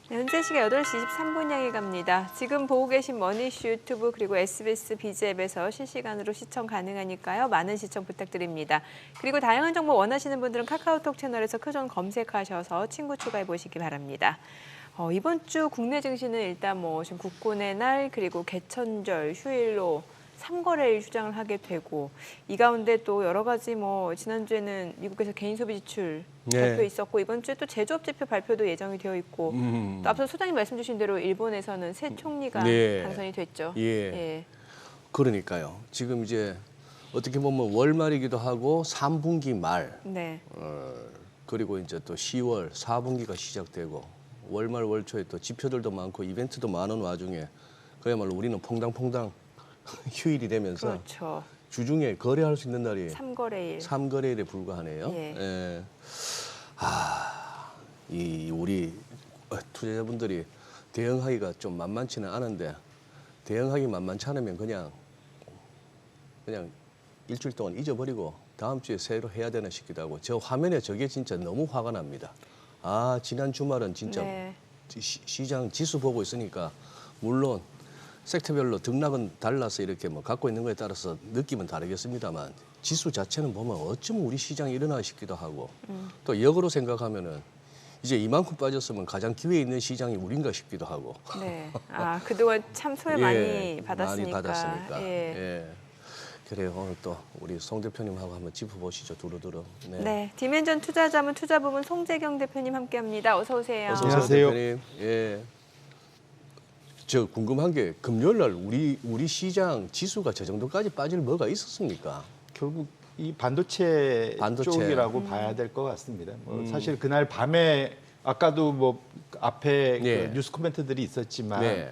네, 현재 시각 8시 23분 향해 갑니다. 지금 보고 계신 머니쇼 유튜브 그리고 SBS 비즈 앱에서 실시간으로 시청 가능하니까요. 많은 시청 부탁드립니다. 그리고 다양한 정보 원하시는 분들은 카카오톡 채널에서 크존 검색하셔서 친구 추가해 보시기 바랍니다. 이번 주 국내 증시는 일단 지금 국군의 날 그리고 개천절 휴일로 3거래일 휴장을 하게 되고 이 가운데 또 여러 가지 지난주에는 미국에서 개인 소비 지출 발표 있었고 이번 주에 또 제조업 지표 발표도 예정이 되어 있고 또 앞서 소장님 말씀 주신 대로 일본에서는 새 총리가 당선이 됐죠. 예. 그러니까요. 지금 이제 어떻게 보면 월말이기도 하고 3분기 말 그리고 이제 또 10월 4분기가 시작되고 월말 월초에 또 지표들도 많고 이벤트도 많은 와중에 그야말로 우리는 퐁당퐁당 휴일이 되면서 그렇죠. 주중에 거래할 수 있는 날이 3거래일. 3거래일에 불과하네요. 이 우리 투자자분들이 대응하기가 좀 만만치는 않은데 대응하기 만만치 않으면 그냥 일주일 동안 잊어버리고 다음 주에 새로 해야 되나 싶기도 하고 저 화면에 저게 진짜 너무 화가 납니다. 지난 주말은 진짜 시장 지수 보고 있으니까 물론 섹터별로 등락은 달라서 이렇게 갖고 있는 거에 따라서 느낌은 다르겠습니다만 지수 자체는 보면 어쩜 우리 시장이 일어나 싶기도 하고 또 역으로 생각하면은 이제 이만큼 빠졌으면 가장 기회에 있는 시장이 우린가 싶기도 하고. 네. 그동안 참 소외 많이 받았으니까. 많이 받았으니까. 그래요. 오늘 또 우리 송 대표님하고 한번 짚어보시죠. 두루두루. 네. 디멘전 투자자문 투자부문 송재경 대표님 함께합니다. 어서 오세요. 어서 오세요, 대표님. 저 궁금한 게 금요일 날 우리 시장 지수가 저 정도까지 빠질 뭐가 있었습니까? 결국 이 반도체 쪽이라고 봐야 될 것 같습니다. 사실 그날 밤에 아까도 앞에 그 뉴스 코멘트들이 있었지만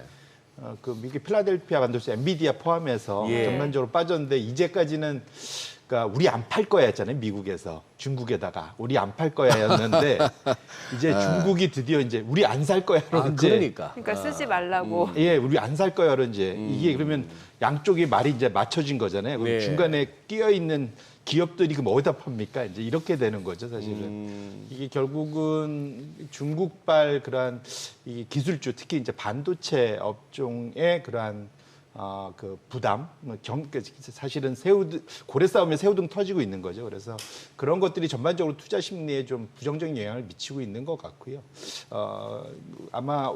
그 미국 필라델피아 반도체 엔비디아 포함해서 전반적으로 빠졌는데 이제까지는 그러니까 우리 안 팔 거야 했잖아요. 미국에서 중국에다가 우리 안 팔 거야였는데 이제 중국이 드디어 이제 우리 안 살 거야로 이제 그러니까 쓰지 말라고. 우리 안 살 거야로 이제 이게 그러면 양쪽이 말이 이제 맞춰진 거잖아요. 그럼 중간에 끼어 있는 기업들이 그럼 어디다 팝니까? 이제 이렇게 되는 거죠, 사실은. 이게 결국은 중국발 그러한 이 기술주, 특히 이제 반도체 업종의 그러한 그 부담, 사실은 고래 싸움에 새우등 터지고 있는 거죠. 그래서 그런 것들이 전반적으로 투자 심리에 좀 부정적인 영향을 미치고 있는 것 같고요. 아마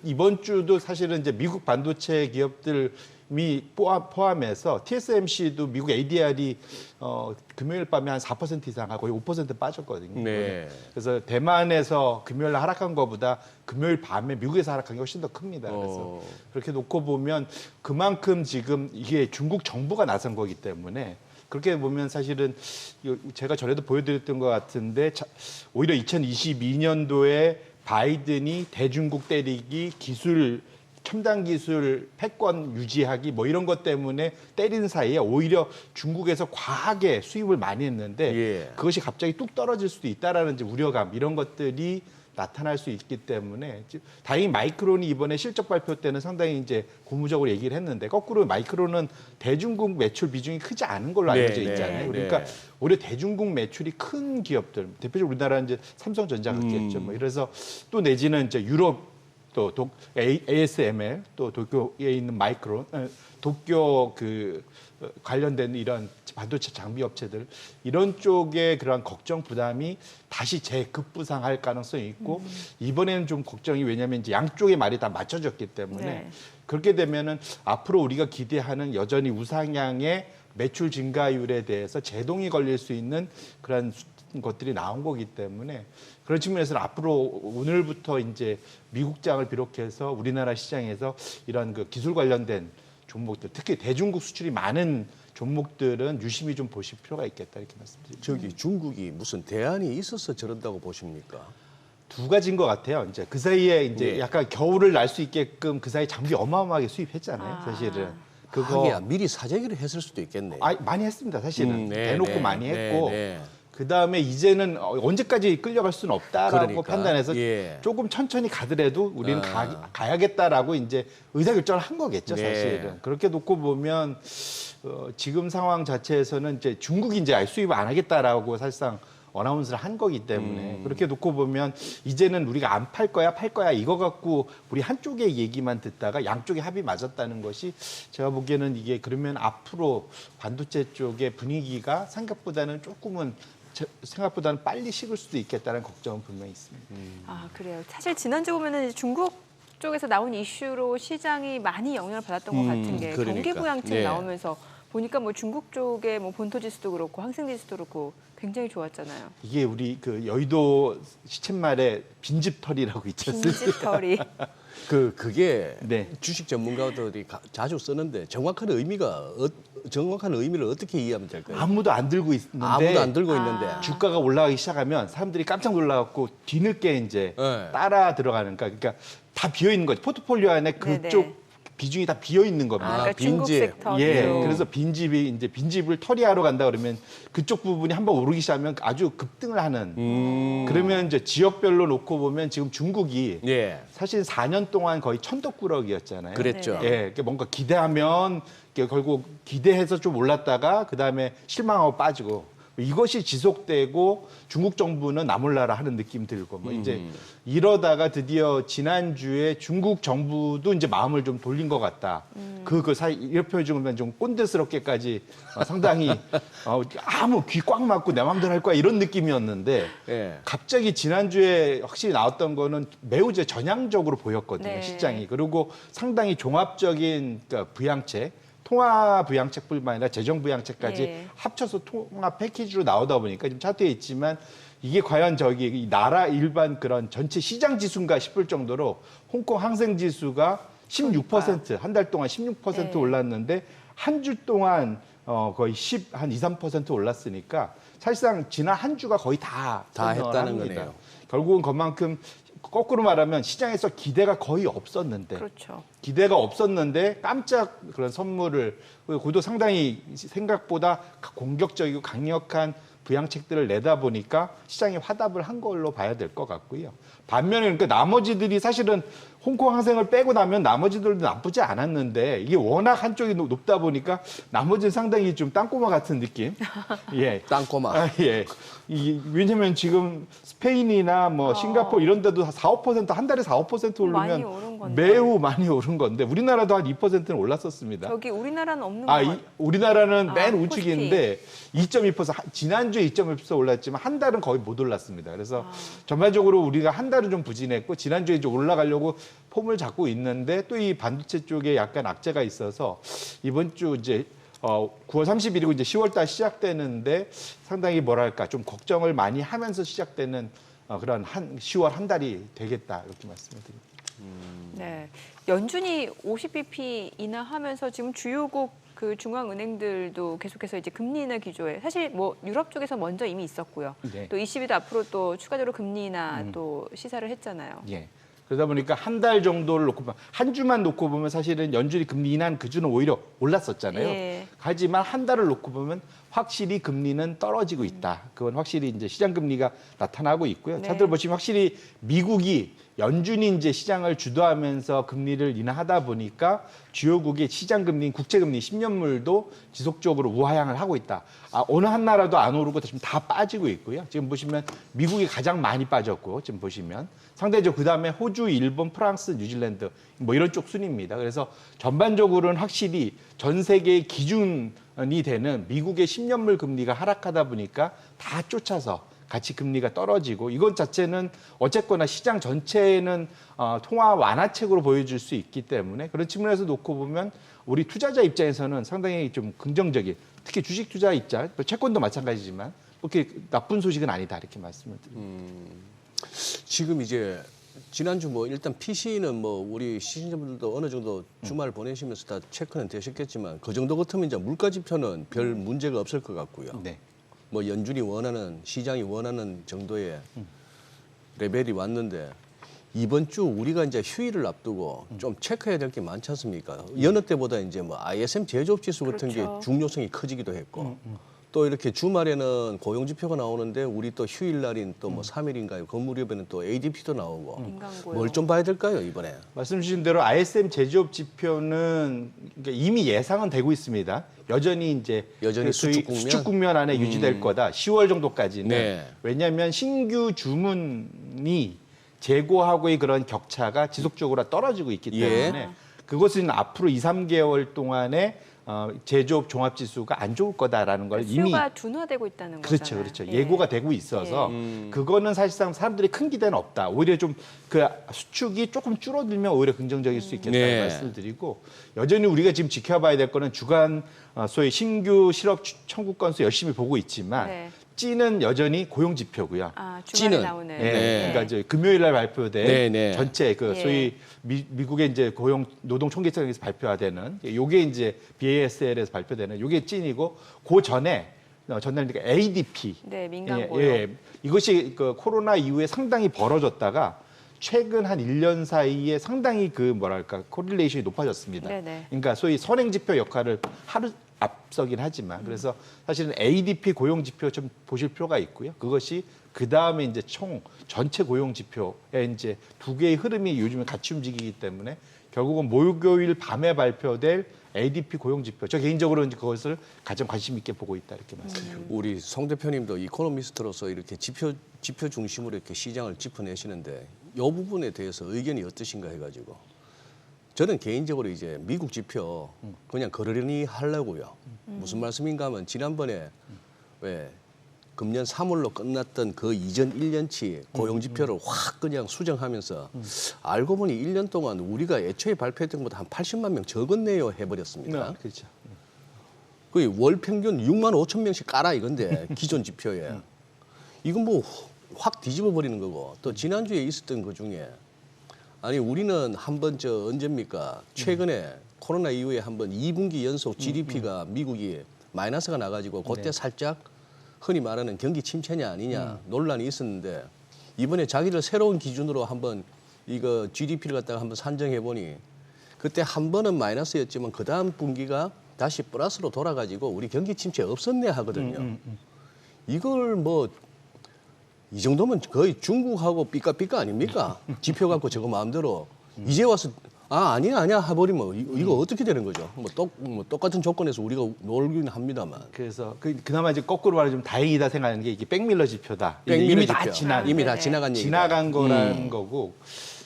이번 주도 사실은 이제 미국 반도체 기업들 포함해서 TSMC도 미국 ADR이 금요일 밤에 한 4% 이상 하고 거의 5% 빠졌거든요. 그래서 대만에서 금요일 하락한 것보다 금요일 밤에 미국에서 하락한 게 훨씬 더 큽니다. 그래서 그렇게 놓고 보면 그만큼 지금 이게 중국 정부가 나선 거기 때문에 그렇게 보면 사실은 제가 전에도 보여드렸던 것 같은데 오히려 2022년도에 바이든이 대중국 때리기 첨단 기술 패권 유지하기 이런 것 때문에 때린 사이에 오히려 중국에서 과하게 수입을 많이 했는데 그것이 갑자기 뚝 떨어질 수도 있다라는 이제 우려감 이런 것들이 나타날 수 있기 때문에 다행히 마이크론이 이번에 실적 발표 때는 상당히 이제 고무적으로 얘기를 했는데 거꾸로 마이크론은 대중국 매출 비중이 크지 않은 걸로 알려져 있잖아요. 그러니까 오히려 대중국 매출이 큰 기업들 대표적으로 우리나라는 이제 삼성전자 같겠죠. 그래서 또 내지는 이제 유럽 또 ASML 또 도쿄에 있는 마이크론 도쿄 관련된 이런 반도체 장비 업체들 이런 쪽에 그런 걱정 부담이 다시 재급부상할 가능성이 있고 이번에는 좀 걱정이 왜냐하면 이제 양쪽의 말이 다 맞춰졌기 때문에 그렇게 되면은 앞으로 우리가 기대하는 여전히 우상향의 매출 증가율에 대해서 제동이 걸릴 수 있는 그런 것들이 나온 거기 때문에 그런 측면에서는 앞으로 오늘부터 이제 미국장을 비롯해서 우리나라 시장에서 이런 그 기술 관련된 종목들, 특히 대중국 수출이 많은 종목들은 유심히 좀 보실 필요가 있겠다 이렇게 말씀드립니다. 중국이 무슨 대안이 있어서 저런다고 보십니까? 두 가지인 것 같아요. 이제 그 사이에 이제 약간 겨울을 날 수 있게끔 그 사이 장비 어마어마하게 수입했잖아요. 사실은. 그거 미리 사재기를 했을 수도 있겠네요. 많이 했습니다. 사실은 대놓고 많이 했고. 그다음에 이제는 언제까지 끌려갈 수는 없다라고 판단해서 조금 천천히 가더라도 우리는 가야겠다라고 이제 의사결정을 한 거겠죠, 사실은. 그렇게 놓고 보면 지금 상황 자체에서는 이제 중국이 이제 수입을 안 하겠다라고 사실상 어나운스를 한 거기 때문에 그렇게 놓고 보면 이제는 우리가 안 팔 거야 팔 거야 이거 갖고 우리 한쪽의 얘기만 듣다가 양쪽의 합이 맞았다는 것이 제가 보기에는 이게 그러면 앞으로 반도체 쪽의 분위기가 생각보다는 빨리 식을 수도 있겠다는 걱정은 분명히 있습니다. 아, 그래요. 사실 지난주 보면은 이제 중국 쪽에서 나온 이슈로 시장이 많이 영향을 받았던 것 같은 게 그러니까. 경기부양책 네. 나오면서 보니까 뭐 중국 쪽의 뭐 본토지수도 그렇고 항생지수도 그렇고 굉장히 좋았잖아요. 이게 우리 그 여의도 시쳇말에 빈집털이라고 있지 않습니까? 빈집털이. 그게 네. 주식 전문가들이 자주 쓰는데 정확한 의미를 어떻게 이해하면 될까요? 아무도 안 들고 있는데 아무도 안 들고 있는데 주가가 올라가기 시작하면 사람들이 깜짝 놀라갖고 뒤늦게 이제 네. 따라 들어가는 거야. 그러니까 다 비어 있는 거지. 포트폴리오 안에 그쪽 네네. 비중이 다 비어 있는 겁니다. 아, 그러니까 중국 빈집. 섹터. 예, 비중. 그래서 빈집을 털이하러 간다 그러면 그쪽 부분이 한번 오르기 시작하면 아주 급등을 하는. 그러면 이제 지역별로 놓고 보면 지금 중국이 예, 사실 4년 동안 거의 천덕꾸러기였잖아요. 그랬죠. 네네. 예, 그러니까 뭔가 기대하면 결국 기대해서 좀 올랐다가 그 다음에 실망하고 빠지고 이것이 지속되고 중국 정부는 나 몰라라 하는 느낌 들고 뭐 이제 이러다가 드디어 지난주에 중국 정부도 이제 마음을 좀 돌린 것 같다. 그 사이 이렇게 표현해주면 좀 꼰대스럽게까지 상당히 아무 귀 꽉 막고 내 마음대로 할 거야 이런 느낌이었는데 예. 갑자기 지난주에 확실히 나왔던 거는 매우 이제 전향적으로 보였거든요. 네. 시장이. 그리고 상당히 종합적인 그러니까 부양책 통화 부양책뿐만 아니라 재정 부양책까지 예. 합쳐서 통합 패키지로 나오다 보니까 지금 차트에 있지만 이게 과연 저기 이 나라 일반 그런 전체 시장 지수인가 싶을 정도로 홍콩 항생 지수가 16% 한 달 동안 16% 네. 올랐는데 한 주 동안 거의 한 2, 3% 올랐으니까 사실상 지난 한 주가 거의 다 선정을 했다는 합니다. 거네요. 결국은 그만큼 거꾸로 말하면 시장에서 기대가 거의 없었는데 그렇죠. 기대가 없었는데 깜짝 그런 선물을 그도 상당히 생각보다 공격적이고 강력한 부양책들을 내다 보니까 시장이 화답을 한 걸로 봐야 될 것 같고요. 반면에 그러니까 나머지들이 사실은 홍콩 항생을 빼고 나면 나머지들도 나쁘지 않았는데 이게 워낙 한쪽이 높다 보니까 나머지는 상당히 좀 땅꼬마 같은 느낌. 예. 땅꼬마. 예. 왜냐면 지금 스페인이나 뭐 싱가포르 이런 데도 4, 5% 한 달에 4, 5% 많이 오르면 오른 건데. 매우 많이 오른 건데 우리나라도 한 2%는 올랐었습니다. 저기 우리나라는 없는 거 같아요. 우리나라는 맨 코스피. 우측인데 2.2% 지난주에 2.1% 올랐지만 한 달은 거의 못 올랐습니다. 그래서 전반적으로 우리가 한 달은 좀 부진했고 지난주에 이제 올라가려고 폼을 잡고 있는데 또 이 반도체 쪽에 약간 악재가 있어서 이번 주 이제 9월 30일이고 이제 10월 달 시작되는데 상당히 뭐랄까 좀 걱정을 많이 하면서 시작되는 그런 10월 한 달이 되겠다 이렇게 말씀을 드립니다. 네. 연준이 50bp 인하하면서 지금 주요국 그 중앙은행들도 계속해서 이제 금리 인하 기조에 사실 뭐 유럽 쪽에서 먼저 이미 있었고요. 네. 또 ECB도 앞으로 또 추가적으로 금리 인하 또 시사를 했잖아요. 예. 그러다 보니까 한 달 정도를 놓고 보면 한 주만 놓고 보면 사실은 연준이 금리 인하한 그 주는 오히려 올랐었잖아요. 예. 하지만 한 달을 놓고 보면 확실히 금리는 떨어지고 있다. 그건 확실히 이제 시장 금리가 나타나고 있고요. 네. 차트를 보시면 확실히 미국이 연준이 이제 시장을 주도하면서 금리를 인하하다 보니까 주요국의 시장 금리인 국채 금리 10년물도 지속적으로 우하향을 하고 있다. 어느 한 나라도 안 오르고 지금 다 빠지고 있고요. 지금 보시면 미국이 가장 많이 빠졌고 지금 보시면 상대적으로 그다음에 호주, 일본, 프랑스, 뉴질랜드 뭐 이런 쪽 순입니다. 그래서 전반적으로는 확실히 전 세계의 기준이 되는 미국의 10년물 금리가 하락하다 보니까 다 쫓아서 같이 금리가 떨어지고 이것 자체는 어쨌거나 시장 전체는 통화 완화책으로 보여줄 수 있기 때문에 그런 측면에서 놓고 보면 우리 투자자 입장에서는 상당히 좀 긍정적인 특히 주식 투자 입장, 채권도 마찬가지지만 그렇게 나쁜 소식은 아니다 이렇게 말씀을 드립니다. 지금 이제 지난주 뭐 일단 PC는 뭐 우리 시청자분들도 어느 정도 주말 보내시면서 다 체크는 되셨겠지만 그 정도 같으면 이제 물가 지표는 별 문제가 없을 것 같고요. 네. 뭐 연준이 원하는 시장이 원하는 정도의 레벨이 왔는데 이번 주 우리가 이제 휴일을 앞두고 좀 체크해야 될 게 많지 않습니까? 여느 때보다 이제 뭐 ISM 제조업 지수 같은 그렇죠. 게 중요성이 커지기도 했고 또 이렇게 주말에는 고용 지표가 나오는데 우리 또 휴일 날인 또 뭐 3일인가요? 그 무렵에는 또 ADP도 나오고 민간고용. 뭘 좀 봐야 될까요, 이번에? 말씀 주신 대로 ISM 제조업 지표는 그러니까 이미 예상은 되고 있습니다. 여전히 이제 여전히 그 소위 수축 국면? 국면 안에 유지될 거다. 10월 정도까지는. 네. 왜냐하면 신규 주문이 재고하고의 그런 격차가 지속적으로 떨어지고 있기 때문에 예. 그것은 앞으로 2, 3개월 동안에 제조업 종합지수가 안 좋을 거다라는 걸 이미 수요가 둔화되고 있다는 그렇죠, 거잖아요. 그렇죠. 예. 예고가 되고 있어서 그거는 사실상 사람들이 큰 기대는 없다. 오히려 좀 그 수축이 조금 줄어들면 오히려 긍정적일 수 있겠다는 네. 말씀을 드리고 여전히 우리가 지금 지켜봐야 될 거는 주간 소위 신규 실업 청구 건수 열심히 보고 있지만 네. 찌는 여전히 고용 지표고요. 아, 주말에 찌는. 나오는. 네. 그러니까 이제 금요일 날 발표된 네, 네. 전체 그 예. 소위 미국의 이제 고용 노동 총계청에서 발표되는 요게 이제 BASL에서 발표되는 요게 찐이고 그 전에 전날이니까 ADP. 네, 민간 예, 고용. 예. 이것이 그 코로나 이후에 상당히 벌어졌다가 최근 한 1년 사이에 상당히 그 뭐랄까 코릴레이션이 높아졌습니다. 네네. 그러니까 소위 선행 지표 역할을 하루 앞서긴 하지만 그래서 사실은 ADP 고용 지표 좀 보실 필요가 있고요. 그것이 그 다음에 이제 전체 고용 지표에 이제 두 개의 흐름이 요즘에 같이 움직이기 때문에 결국은 목요일 밤에 발표될 ADP 고용 지표. 저 개인적으로 이제 그것을 가장 관심 있게 보고 있다 이렇게 말씀드립니다. 우리 송 대표님도 이코노미스트로서 이렇게 지표 중심으로 이렇게 시장을 짚어내시는데 이 부분에 대해서 의견이 어떠신가 해가지고 저는 개인적으로 이제 미국 지표 그냥 그러려니 하려고요. 무슨 말씀인가 하면 지난번에 왜 금년 3월로 끝났던 그 이전 1년치 고용 지표를 확 그냥 수정하면서 알고 보니 1년 동안 우리가 애초에 발표했던 것보다 한 80만 명 적었네요 해버렸습니다. 그렇죠. 그 월 평균 6만 5천 명씩 깔아 이건데 기존 지표에 이건 뭐 확 뒤집어 버리는 거고 또 지난주에 있었던 그 중에 아니 우리는 한번 저 언제입니까 최근에 코로나 이후에 한번 2분기 연속 GDP가 미국이 마이너스가 나가지고 그때 살짝 흔히 말하는 경기 침체냐 아니냐 논란이 있었는데 이번에 자기들 새로운 기준으로 한번 이거 GDP를 갖다가 한번 산정해 보니 그때 한 번은 마이너스였지만 그 다음 분기가 다시 플러스로 돌아가지고 우리 경기 침체 없었네 하거든요. 이걸 뭐 이 정도면 거의 중국하고 삐까삐까 아닙니까? 지표 갖고 저거 마음대로 이제 와서 아니야 해버리면 이거 어떻게 되는 거죠? 뭐 똑같은 조건에서 우리가 놀긴 합니다만. 그래서 그나마 이제 거꾸로 말하면 다행이다 생각하는 게 이게 백밀러 지표다. 백밀러 이미 지표. 다 지난 이미 다 네네. 지나간 얘기다. 지나간 거라는 거고.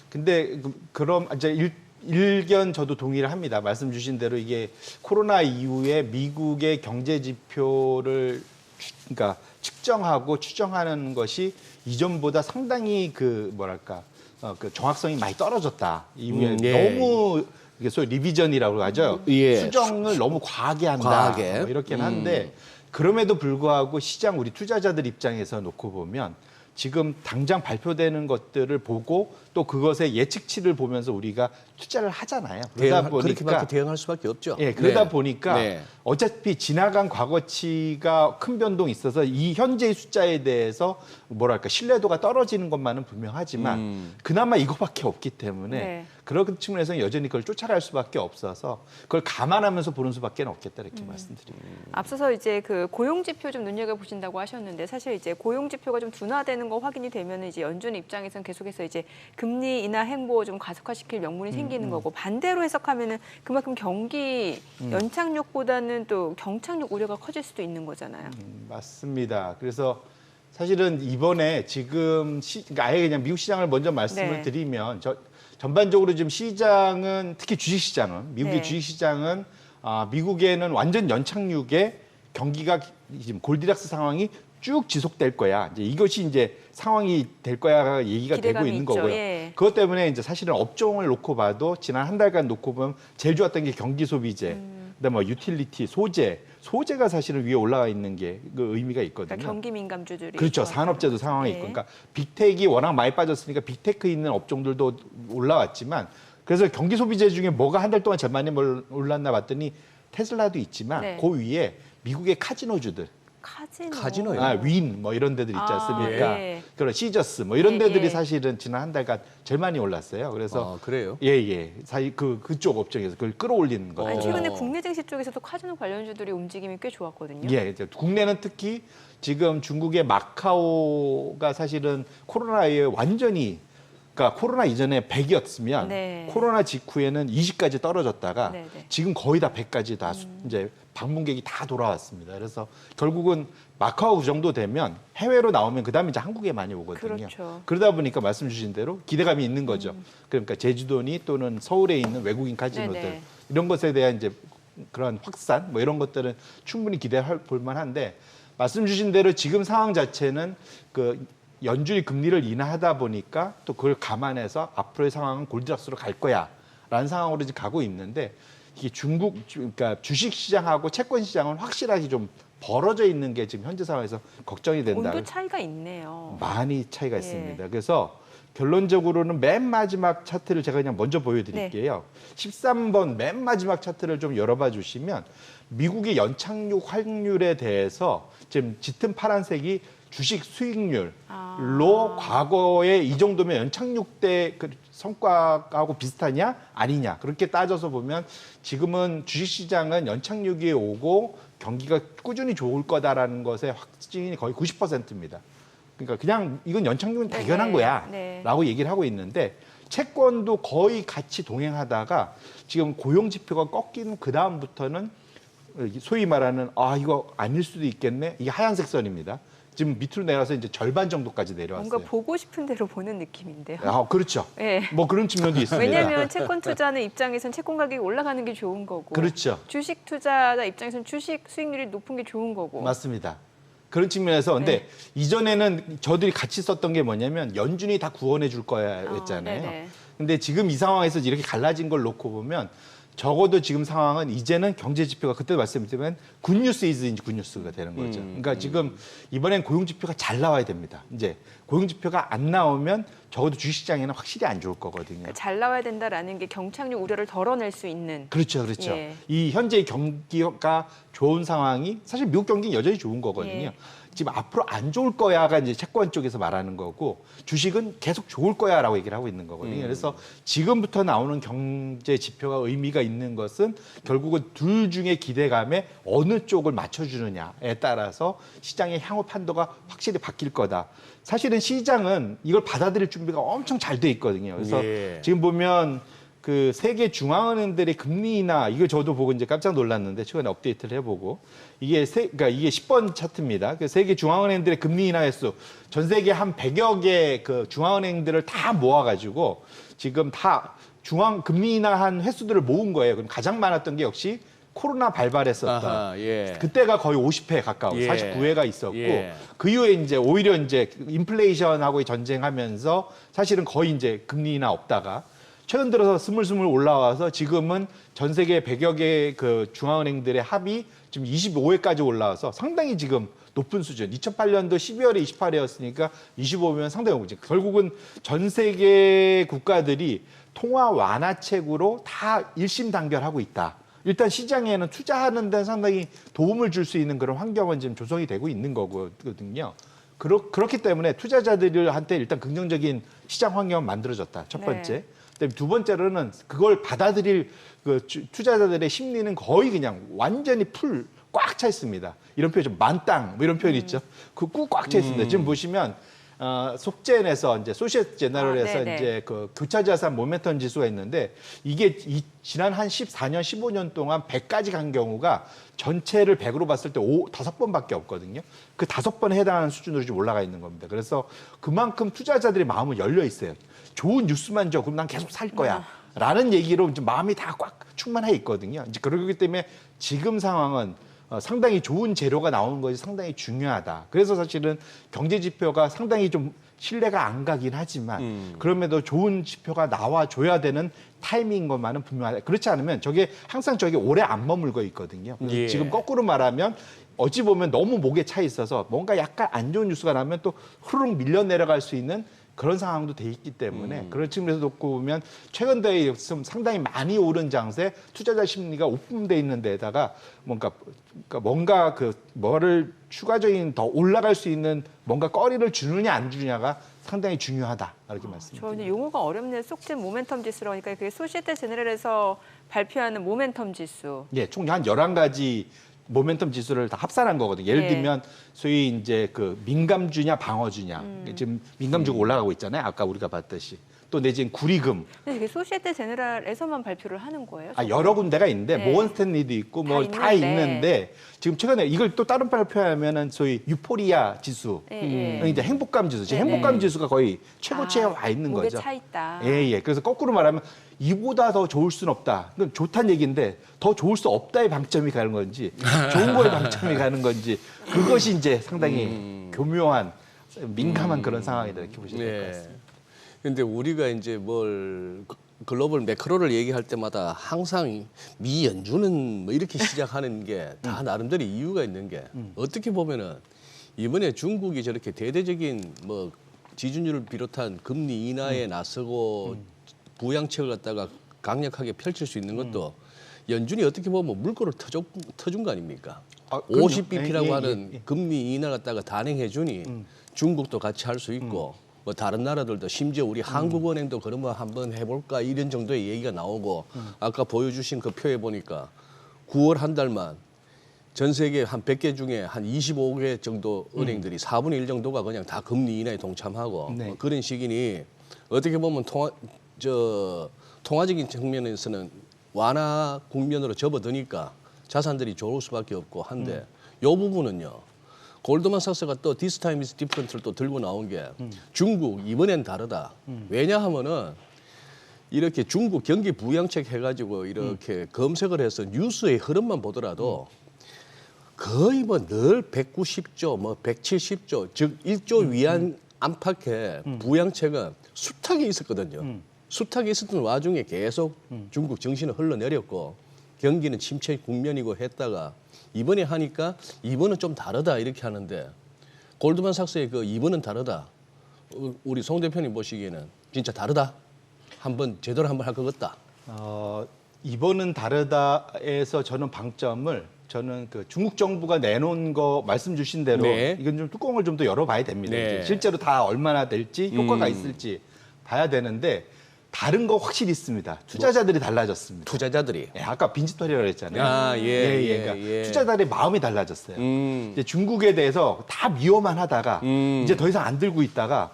근데 그럼 이제 일견 저도 동의를 합니다. 말씀 주신 대로 이게 코로나 이후에 미국의 경제 지표를 그러니까 측정하고 추정하는 것이 이전보다 상당히 그 뭐랄까 그 정확성이 많이 떨어졌다. 이후에 예. 너무 이게 소위 리비전이라고 하죠. 예. 수정을 너무 과하게 한다. 과하게. 뭐 이렇게는 한데 그럼에도 불구하고 시장 우리 투자자들 입장에서 놓고 보면 지금 당장 발표되는 것들을 보고 또 그것의 예측치를 보면서 우리가 투자를 하잖아요. 그러다 그렇게 보니까 밖에 대응할 수밖에 없죠. 예, 그러다 네. 보니까 네. 어차피 지나간 과거치가 큰 변동이 있어서 이 현재의 숫자에 대해서 뭐랄까 신뢰도가 떨어지는 것만은 분명하지만 그나마 이거밖에 없기 때문에 네. 그런 측면에서는 여전히 그걸 쫓아갈 수밖에 없어서 그걸 감안하면서 보는 수밖에 없겠다 이렇게 말씀드립니다. 앞서서 이제 그 고용 지표 좀 눈여겨 보신다고 하셨는데 사실 이제 고용 지표가 좀 둔화되는 거 확인이 되면 이제 연준 입장에서는 계속해서 이제 금리 인하 행보 좀 가속화시킬 명분이 생기는 거고 반대로 해석하면은 그만큼 경기 연착륙보다는 또 경착륙 우려가 커질 수도 있는 거잖아요. 맞습니다. 그래서 사실은 이번에 지금 그러니까 아예 그냥 미국 시장을 먼저 말씀을 네. 드리면 전반적으로 지금 시장은 특히 주식 시장은 미국의 네. 주식 시장은 미국에는 완전 연착륙에 경기가 지금 골디락스 상황이 쭉 지속될 거야. 이제 이것이 이제 상황이 될 거야 얘기가 되고 기대감이 있는 있죠. 거고요. 예. 그것 때문에 이제 사실은 업종을 놓고 봐도 지난 한 달간 놓고 보면 제일 좋았던 게 경기 소비재, 그다음에 뭐 유틸리티, 소재가 사실은 위에 올라가 있는 게 그 의미가 있거든요. 그러니까 경기 민감주들이 그렇죠. 좋았다. 산업재도 상황이 네. 있고, 그러니까 빅텍이 워낙 많이 빠졌으니까 빅테크 있는 업종들도 올라왔지만, 그래서 경기 소비재 중에 뭐가 한 달 동안 제일 많이 올랐나 봤더니 테슬라도 있지만 네. 그 위에 미국의 카지노주들. 카지노요? 윈 뭐 이런 데들 있지 않습니까? 예. 그런 시저스 뭐 이런 예, 데들이 예. 사실은 지난 한 달간 제일 많이 올랐어요. 그래서 그래요? 예. 사실 그쪽 업종에서 그걸 끌어올리는 거. 아니, 최근에 국내 증시 쪽에서도 카지노 관련주들이 움직임이 꽤 좋았거든요. 예, 이제 국내는 특히 지금 중국의 마카오가 사실은 코로나에 완전히 그러니까 코로나 이전에 100이었으면 네. 코로나 직후에는 20까지 떨어졌다가 네. 지금 거의 다 100까지 다 이제 방문객이 다 돌아왔습니다. 그래서 결국은 마카오 그 정도 되면 해외로 나오면 그다음에 이제 한국에 많이 오거든요. 그렇죠. 그러다 보니까 말씀 주신 대로 기대감이 있는 거죠. 그러니까 제주도니 또는 서울에 있는 외국인 카지노들 네네. 이런 것에 대한 이제 그런 확산 뭐 이런 것들은 충분히 기대할 볼만한데 말씀 주신 대로 지금 상황 자체는 그 연준이 금리를 인하하다 보니까 또 그걸 감안해서 앞으로의 상황은 골디락스로 갈 거야라는 상황으로 이제 가고 있는데 이게 그러니까 주식 시장하고 채권 시장은 확실하게 좀 벌어져 있는 게 지금 현재 상황에서 걱정이 된다. 온도 차이가 있네요. 많이 차이가 예. 있습니다. 그래서 결론적으로는 맨 마지막 차트를 제가 그냥 먼저 보여드릴게요. 13번 맨 마지막 차트를 좀 열어봐 주시면 미국의 연착륙 확률에 대해서 지금 짙은 파란색이 주식 수익률로 과거에 이 정도면 연착륙 때 그 성과하고 비슷하냐 아니냐 그렇게 따져서 보면 지금은 주식시장은 연착륙이 오고 경기가 꾸준히 좋을 거다라는 것에 확신이 거의 90%입니다. 그러니까 그냥 이건 연착륙은 당연한 거야 라고 얘기를 하고 있는데 채권도 거의 같이 동행하다가 지금 고용지표가 꺾이는 그 다음부터는 소위 말하는 이거 아닐 수도 있겠네. 이게 하얀색 선입니다. 지금 밑으로 내려서 이제 절반 정도까지 내려왔어요. 뭔가 보고 싶은 대로 보는 느낌인데요. 그렇죠. 예. 뭐 그런 측면도 있습니다. 왜냐하면 채권 투자는 입장에선 채권 가격이 올라가는 게 좋은 거고, 그렇죠. 주식 투자자 입장에선 주식 수익률이 높은 게 좋은 거고. 맞습니다. 그런 측면에서 근데 이전에는 저들이 같이 썼던 게 뭐냐면 연준이 다 구원해 줄 거야 했잖아요. 네네. 근데 지금 이 상황에서 이렇게 갈라진 걸 놓고 보면 적어도 지금 상황은 이제는 경제 지표가 그때 말씀드리면 굿뉴스 이즈인지 굿뉴스가 되는 거죠. 그러니까 지금 이번엔 고용 지표가 잘 나와야 됩니다. 이제 고용 지표가 안 나오면 적어도 주식시장에는 확실히 안 좋을 거거든요. 그러니까 잘 나와야 된다라는 게 경착륙 우려를 덜어낼 수 있는. 그렇죠. 예. 이 현재 경기가 좋은 상황이 사실 미국 경기는 여전히 좋은 거거든요. 예. 지금 앞으로 안 좋을 거야가 이제 채권 쪽에서 말하는 거고 주식은 계속 좋을 거야라고 얘기를 하고 있는 거거든요. 그래서 지금부터 나오는 경제 지표가 의미가 있는 것은 결국은 둘 중에 기대감에 어느 쪽을 맞춰주느냐에 따라서 시장의 향후 판도가 확실히 바뀔 거다. 사실은 시장은 이걸 받아들일 준비가 엄청 잘 돼 있거든요. 그래서 지금 보면 그 세계 중앙은행들의 금리 인하 이거 저도 보고 이제 깜짝 놀랐는데 최근에 업데이트를 해보고 그러니까 이게 10번 차트입니다. 그 세계 중앙은행들의 금리 인하 횟수 전 세계 한 100여 개 그 중앙은행들을 다 모아가지고 지금 다 금리 인하한 횟수들을 모은 거예요. 그럼 가장 많았던 게 역시 코로나 발발했었던 그때가 거의 50회 가까워 49회가 있었고 그 이후에 이제 오히려 이제 인플레이션하고의 전쟁하면서 사실은 거의 이제 금리 인하 없다가 최근 들어서 스물스물 올라와서 지금은 전 세계 100여 개 그 중앙은행들의 합이 지금 25회까지 올라와서 상당히 지금 높은 수준. 2008년도 12월에 28회였으니까 25면 상당히 높은. 결국은 전 세계 국가들이 통화 완화책으로 다 일심단결하고 있다. 일단 시장에는 투자하는 데는 상당히 도움을 줄 수 있는 그런 환경은 지금 조성이 되고 있는 거거든요. 그렇기 때문에 투자자들한테 일단 긍정적인 시장 환경은 만들어졌다. 첫 번째. 그다음에 두 번째로는 그걸 받아들일 그 투자자들의 심리는 거의 그냥 완전히 꽉 차 있습니다. 이런 표현 좀 만땅 뭐 이런 표현이 있죠. 그 꽉 차 있습니다. 지금 보시면 속젠에서 이제 소시에트 제너럴에서 이제 그 교차자산 모멘텀 지수가 있는데 이게 지난 한 14년, 15년 동안 100까지 간 경우가 전체를 100으로 봤을 때 5번밖에 없거든요. 그 5번에 해당하는 수준으로 좀 올라가 있는 겁니다. 그래서 그만큼 투자자들의 마음은 열려 있어요. 좋은 뉴스만 줘. 그럼 난 계속 살 거야. 라는 얘기로 좀 마음이 다 꽉 충만해 있거든요. 이제 그러기 때문에 지금 상황은 상당히 좋은 재료가 나오는 것이 상당히 중요하다. 그래서 사실은 경제 지표가 상당히 좀 신뢰가 안 가긴 하지만 그럼에도 좋은 지표가 나와줘야 되는 타이밍인 것만은 분명하다. 그렇지 않으면 저게 오래 안 머물고 있거든요. 지금 거꾸로 말하면 어찌 보면 너무 목에 차 있어서 뭔가 약간 안 좋은 뉴스가 나면 또 후루룩 밀려 내려갈 수 있는 그런 상황도 돼 있기 때문에 그런 측면에서 놓고 보면 최근 들어 좀 상당히 많이 오른 장세 투자자 심리가 오픈돼 있는 데다가 뭔가 뭐를 추가적인 더 올라갈 수 있는 뭔가 거리를 주느냐 안 주느냐가 상당히 중요하다 이렇게 말씀드립니다. 저는 용어가 어렵네요. 속된 모멘텀 지수라고 하니까 그게 소시에테 제네럴에서 발표하는 모멘텀 지수. 예, 총 한 11가지 모멘텀 지수를 다 합산한 거거든요. 예를 예. 들면 소위 이제 그 민감주냐 방어주냐. 지금 민감주가 올라가고 있잖아요. 아까 우리가 봤듯이. 또 내지는 구리금. 근데 이게 소시에테 제네럴에서만 발표를 하는 거예요? 여러 군데가 있는데 네. 모건 스탠리도 있고 뭐 다 있는데. 있는데 지금 최근에 이걸 또 다른 발표하면은 소위 유포리아 지수. 이제 행복감 지수. 지금 네, 행복감 네. 지수가 거의 최고치에 와 있는 목에 거죠. 차 있다. 예. 그래서 거꾸로 말하면 이보다 더 좋을 수는 없다. 그건 좋다는 얘기인데 더 좋을 수 없다의 방점이 가는 건지 좋은 거에 방점이 가는 건지 그것이 이제 상당히 교묘한 민감한 그런 상황이다 이렇게 보시면 될 것 같습니다. 근데 우리가 이제 글로벌 매크로를 얘기할 때마다 항상 미 연준은 뭐 이렇게 시작하는 게 다 나름대로 이유가 있는 게 어떻게 보면은 이번에 중국이 저렇게 대대적인 뭐 지준율을 비롯한 금리 인하에 나서고 부양책을 갖다가 강력하게 펼칠 수 있는 것도 연준이 어떻게 보면 물꼬를 터준 거 아닙니까? 50bp라고 하는 금리 인하 갖다가 단행해 주니 중국도 같이 할 수 있고 뭐 다른 나라들도 심지어 우리 한국은행도 그런 거 한번 해볼까 이런 정도의 얘기가 나오고 아까 보여주신 그 표에 보니까 9월 한 달만 전 세계 한 100개 중에 한 25개 정도 은행들이 4분의 1 정도가 그냥 다 금리 인하에 동참하고 네. 뭐 그런 시기니 어떻게 보면 통화적인 측면에서는 완화 국면으로 접어드니까 자산들이 좋을 수밖에 없고 한데 요 부분은요. 골드만삭스가 또 This time is different를 또 들고 나온 게 중국 이번엔 다르다. 왜냐하면은 이렇게 중국 경기 부양책 해가지고 이렇게 검색을 해서 뉴스의 흐름만 보더라도 거의 뭐 늘 190조, 뭐 170조, 즉 1조 위안 안팎의 부양책은 숱하게 있었거든요. 숱하게 있었던 와중에 계속 중국 정신을 흘러내렸고 경기는 침체 국면이고 했다가 이번에 하니까 이번은 좀 다르다 이렇게 하는데 골드만삭스의 그 이번은 다르다. 우리 송 대표님 보시기에는 진짜 다르다. 한번 제대로 한번 할 것 같다. 이번은 다르다에서 저는 그 중국 정부가 내놓은 거 말씀 주신 대로 네. 이건 좀 뚜껑을 좀 더 열어봐야 됩니다. 네. 이제 실제로 다 얼마나 될지 효과가 있을지 봐야 되는데 다른 거 확실히 있습니다. 투자자들이 달라졌습니다. 투자자들이. 예, 아까 빈집털이라고 했잖아요. 그러니까 투자자들의 마음이 달라졌어요. 이제 중국에 대해서 다 미워만 하다가 이제 더 이상 안 들고 있다가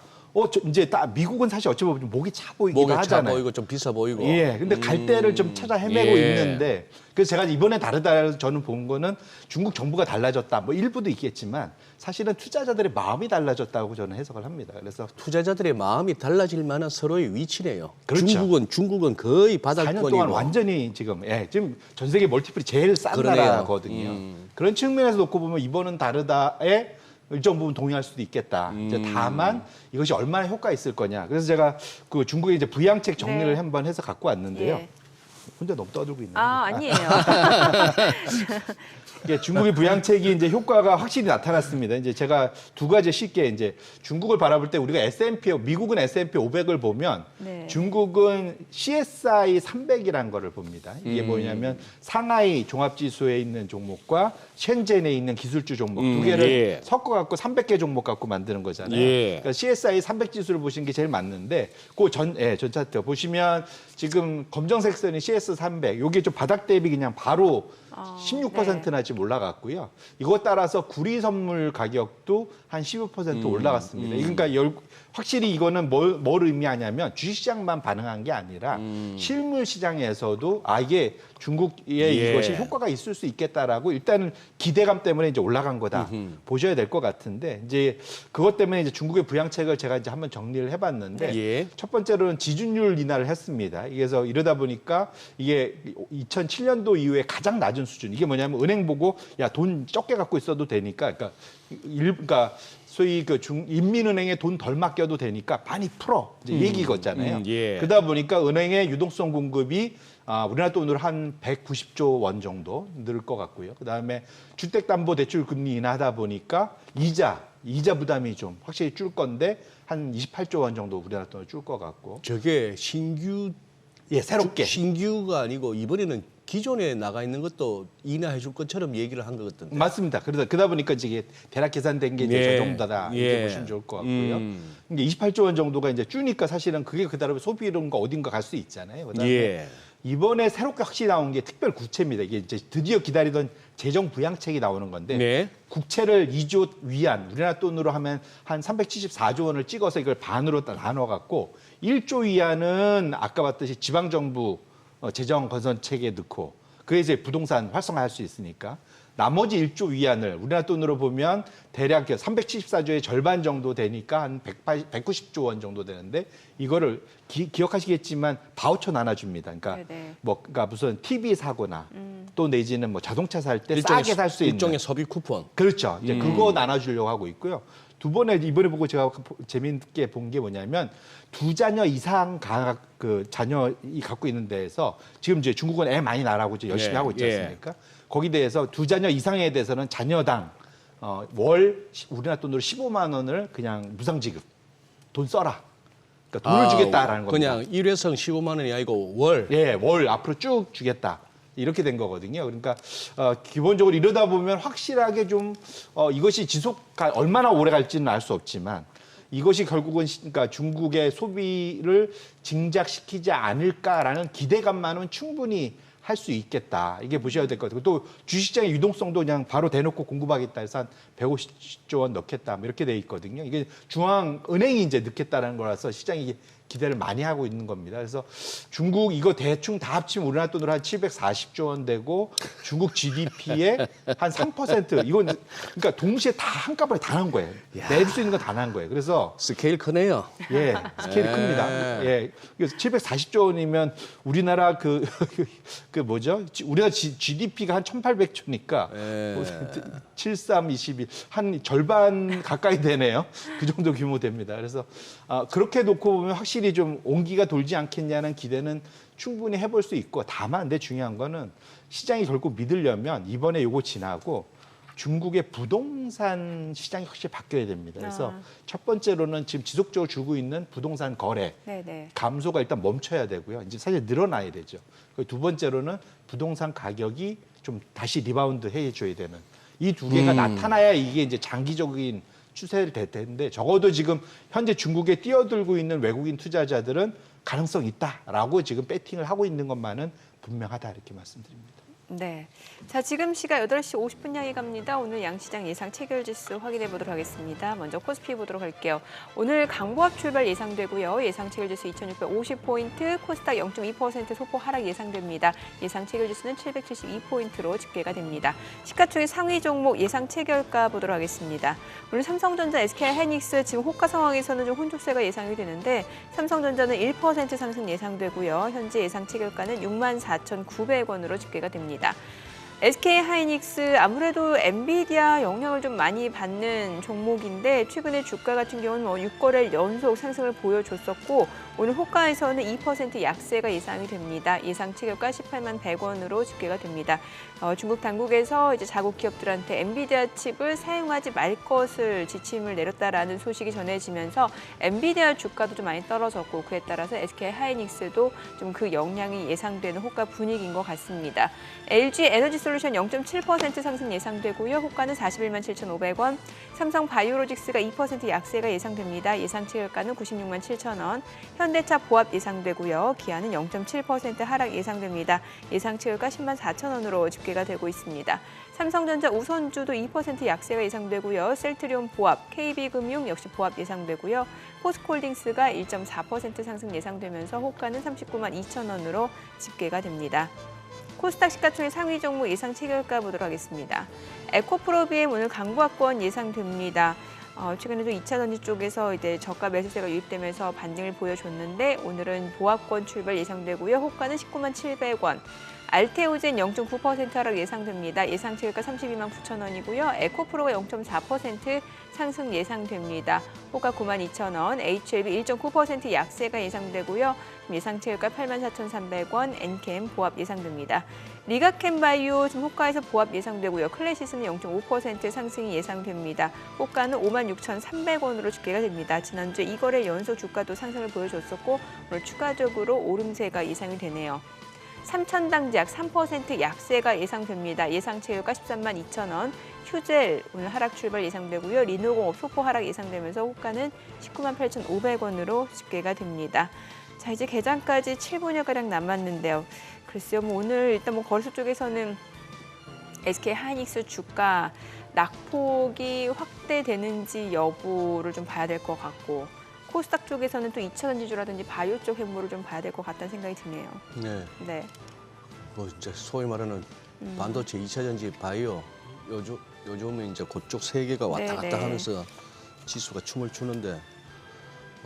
이제 미국은 사실 어찌 보면 좀 목이 차 보이기도 목에 차 하잖아요. 보이고 좀 비싸 보이고. 예, 근데 갈 데를 좀 찾아 헤매고 있는데 그래서 제가 이번에 다르다 저는 본 거는 중국 정부가 달라졌다. 뭐 일부도 있겠지만 사실은 투자자들의 마음이 달라졌다고 저는 해석을 합니다. 그래서 투자자들의 마음이 달라질 만한 서로의 위치네요. 그렇죠. 중국은 거의 4년 바닥권이고. 동안 완전히 지금 전 세계 멀티플이 제일 싼 그러네요. 나라거든요. 그런 측면에서 놓고 보면 이번은 다르다에 일정 부분 동의할 수도 있겠다. 이제 다만 이것이 얼마나 효과 있을 거냐. 그래서 제가 그 중국의 이제 부양책 정리를 네. 한번 해서 갖고 왔는데요. 예. 혼자 너무 떠들고 있네요. 아니에요. 예, 중국의 부양책이 이제 효과가 확실히 나타났습니다. 이제 제가 두 가지 쉽게 이제 중국을 바라볼 때 우리가 미국은 S&P 500을 보면 네. 중국은 CSI 300이라는 거를 봅니다. 이게 뭐냐면 상하이 종합지수에 있는 종목과 셴젠에 있는 기술주 종목 두 개를 섞어갖고 300개 종목 갖고 만드는 거잖아요. 그러니까 CSI 300 지수를 보시는 게 제일 맞는데 그 전 차트 보시면 지금 검정색 선이 CS 300. 요게 좀 바닥 대비 그냥 바로 16%나 지금 올라갔고요. 이것 따라서 구리 선물 가격도 한 15% 올라갔습니다. 그러니까 확실히 이거는 뭘 의미하냐면 주식시장만 반응한 게 아니라 실물 시장에서도 이게 중국의 이것이 효과가 있을 수 있겠다라고 일단은 기대감 때문에 이제 올라간 거다 보셔야 될 것 같은데 이제 그것 때문에 이제 중국의 부양책을 제가 이제 한번 정리를 해봤는데 첫 번째로는 지준율 인하를 했습니다. 그래서 이러다 보니까 이게 2007년도 이후에 가장 낮은 수준. 이게 뭐냐면 은행 보고 야 돈 적게 갖고 있어도 되니까 그러니까 소위 인민은행에 돈 덜 맡겨도 되니까 많이 풀어 이제 얘기거잖아요. 그러다 보니까 은행의 유동성 공급이 우리나라 돈으로 한 190조 원 정도 늘 것 같고요. 그다음에 주택담보대출 금리 인하하다 보니까 이자 이자 부담이 좀 확실히 줄 건데 한 28조 원 정도 우리나라 돈을 줄 것 같고. 저게 신규 예, 새롭게. 신규가 아니고 이번에는 기존에 나가 있는 것도 인하해 줄 것처럼 얘기를 한 것 같던데. 맞습니다. 그러다 보니까 이게 대략 계산된 게 이제 예. 저 정도다 이렇게 예. 보시면 좋을 것 같고요. 이게 28조 원 정도가 이제 주니까 사실은 그게 그다음에 소비론가 어딘가 갈 수 있잖아요. 그다음에 예. 이번에 새롭게 확실히 나온 게 특별 구체입니다. 이게 이제 드디어 기다리던 재정 부양책이 나오는 건데 네. 국채를 2조 위안, 우리나라 돈으로 하면 한 374조 원을 찍어서 이걸 반으로 나눠 갖고 1조 위안은 아까 봤듯이 지방 정부 재정 건전책에 넣고 그게 이제 부동산 활성화할 수 있으니까 나머지 1조 위안을 우리나라 돈으로 보면 대략 374조의 절반 정도 되니까 한 190조 원 정도 되는데 이거를 기억하시겠지만 바우처 나눠줍니다. 그러니까 네네. 그러니까 무슨 TV 사거나 또 내지는 뭐 자동차 살 때 싸게 살 수 있는 일종의 소비 쿠폰. 그렇죠. 이제 그거 나눠주려고 하고 있고요. 두 번에 이번에 보고 제가 재미있게 본 게 뭐냐면 두 자녀 이상 그 자녀이 갖고 있는 데에서 지금 이제 중국은 애 많이 낳으라고 이제 열심히 예, 하고 있지 예. 않습니까? 거기 대해서 두 자녀 이상에 대해서는 자녀당 월 우리나라 돈으로 15만 원을 그냥 무상 지급 돈 써라. 그러니까 돈을 주겠다라는 겁니다. 그냥 일회성 15만 원이 아니고 월. 예, 월 앞으로 쭉 주겠다. 이렇게 된 거거든요. 그러니까 기본적으로 이러다 보면 확실하게 좀 이것이 얼마나 오래 갈지는 알 수 없지만 이것이 결국은 그러니까 중국의 소비를 증작시키지 않을까라는 기대감만은 충분히 할 수 있겠다. 이게 보셔야 될 것 같아요. 또 주식시장의 유동성도 그냥 바로 대놓고 공급하겠다 해서 한 150조 원 넣겠다. 뭐 이렇게 돼 있거든요. 이게 중앙은행이 이제 넣겠다라는 거라서 시장이 기대를 많이 하고 있는 겁니다. 그래서 중국 이거 대충 다 합치면 우리나라 돈으로 한 740조 원 되고 중국 GDP의 한 3% 이건 그러니까 동시에 다 한꺼번에 다 난 거예요. 낼 수 있는 건 다 난 거예요. 그래서 스케일 크네요. 예, 스케일이 큽니다. 예, 그래서 740조 원이면 우리나라 그 뭐죠? 우리나라 GDP가 한 1,800조니까 7321 한 절반 가까이 되네요. 그 정도 규모 됩니다. 그래서 그렇게 놓고 보면 확실히 좀 온기가 돌지 않겠냐는 기대는 충분히 해볼 수 있고 다만 근데 중요한 거는 시장이 결국 믿으려면 이번에 요거 지나고 중국의 부동산 시장이 확실히 바뀌어야 됩니다. 그래서 첫 번째로는 지금 지속적으로 주고 있는 부동산 거래 네네. 감소가 일단 멈춰야 되고요. 이제 사실 늘어나야 되죠. 그리고 두 번째로는 부동산 가격이 좀 다시 리바운드 해줘야 되는 이 두 개가 나타나야 이게 이제 장기적인 추세를 될 텐데 적어도 지금 현재 중국에 뛰어들고 있는 외국인 투자자들은 가능성 있다라고 지금 배팅을 하고 있는 것만은 분명하다 이렇게 말씀드립니다. 네. 자, 지금 시각 8시 50분 향해 갑니다. 오늘 양시장 예상 체결지수 확인해 보도록 하겠습니다. 먼저 코스피 보도록 할게요. 오늘 강보합 출발 예상되고요. 예상 체결지수 2650포인트, 코스닥 0.2% 소폭 하락 예상됩니다. 예상 체결지수는 772포인트로 집계가 됩니다. 시가총액 상위 종목 예상 체결가 보도록 하겠습니다. 오늘 삼성전자, SK하이닉스 지금 호가 상황에서는 좀 혼조세가 예상이 되는데 삼성전자는 1% 상승 예상되고요. 현재 예상 체결가는 64,900원으로 집계가 됩니다. SK하이닉스 아무래도 엔비디아 영향을 좀 많이 받는 종목인데 최근에 주가 같은 경우는 6거래일 연속 상승을 보여줬었고 오늘 호가에서는 2% 약세가 예상이 됩니다. 예상 체결가 18만 100원으로 집계가 됩니다. 중국 당국에서 이제 자국 기업들한테 엔비디아 칩을 사용하지 말 것을 지침을 내렸다라는 소식이 전해지면서 엔비디아 주가도 좀 많이 떨어졌고 그에 따라서 SK하이닉스도 좀 그 영향이 예상되는 호가 분위기인 것 같습니다. LG 에너지솔루션 0.7% 상승 예상되고요. 호가는 41만 7,500원. 삼성 바이오로직스가 2% 약세가 예상됩니다. 예상 체결가는 96만 7,000원. 현대차 보합 예상되고요. 기아는 0.7% 하락 예상됩니다. 예상 체결가 10만 4,000원으로 집계가 되고 있습니다. 삼성전자 우선주도 2% 약세가 예상되고요. 셀트리온 보합, KB금융 역시 보합 예상되고요. 포스코홀딩스가 1.4% 상승 예상되면서 호가는 39만 2,000원으로 집계가 됩니다. 코스닥 시가총액 상위 종목 예상 체결가 보도록 하겠습니다. 에코프로비엠 오늘 강보합권 예상됩니다. 최근에도 2차 전지 쪽에서 이제 저가 매수세가 유입되면서 반등을 보여줬는데 오늘은 보합권 출발 예상되고요. 호가는 19만 700원. 알테오젠 0.9% 하락 예상됩니다. 예상 체결가 32만 9,000원이고요. 에코프로가 0.4% 상승 예상됩니다. 호가 92,000원, HLB 1.9% 약세가 예상되고요. 예상체유가 84,300원, 엔캠 보합 예상됩니다. 리가캠바이오 지금 호가에서 보합 예상되고요. 클래시스는 0.5% 상승이 예상됩니다. 호가는 56,300원으로 집계가 됩니다. 지난주에 이거래 연속 주가도 상승을 보여줬었고 오늘 추가적으로 오름세가 예상이 되네요. 삼천당제약 3% 약세가 예상됩니다. 예상체유가 13만 2천 원, 휴젤 오늘 하락 출발 예상되고요. 리노공업 소포 하락 예상되면서 호가는 19만 8,500원으로 집계가 됩니다. 자, 이제 개장까지 7분여가량 남았는데요. 글쎄요, 뭐 오늘 일단 뭐 거래소 쪽에서는 SK 하이닉스 주가 낙폭이 확대되는지 여부를 좀 봐야 될 것 같고, 코스닥 쪽에서는 또 2차 전지주라든지 바이오 쪽 행보를 좀 봐야 될 것 같다는 생각이 드네요. 네. 네. 뭐 이제 소위 말하는 반도체 2차 전지 바이오 요즘은 이제 그쪽 세 개가 왔다 갔다 네네. 하면서 지수가 춤을 추는데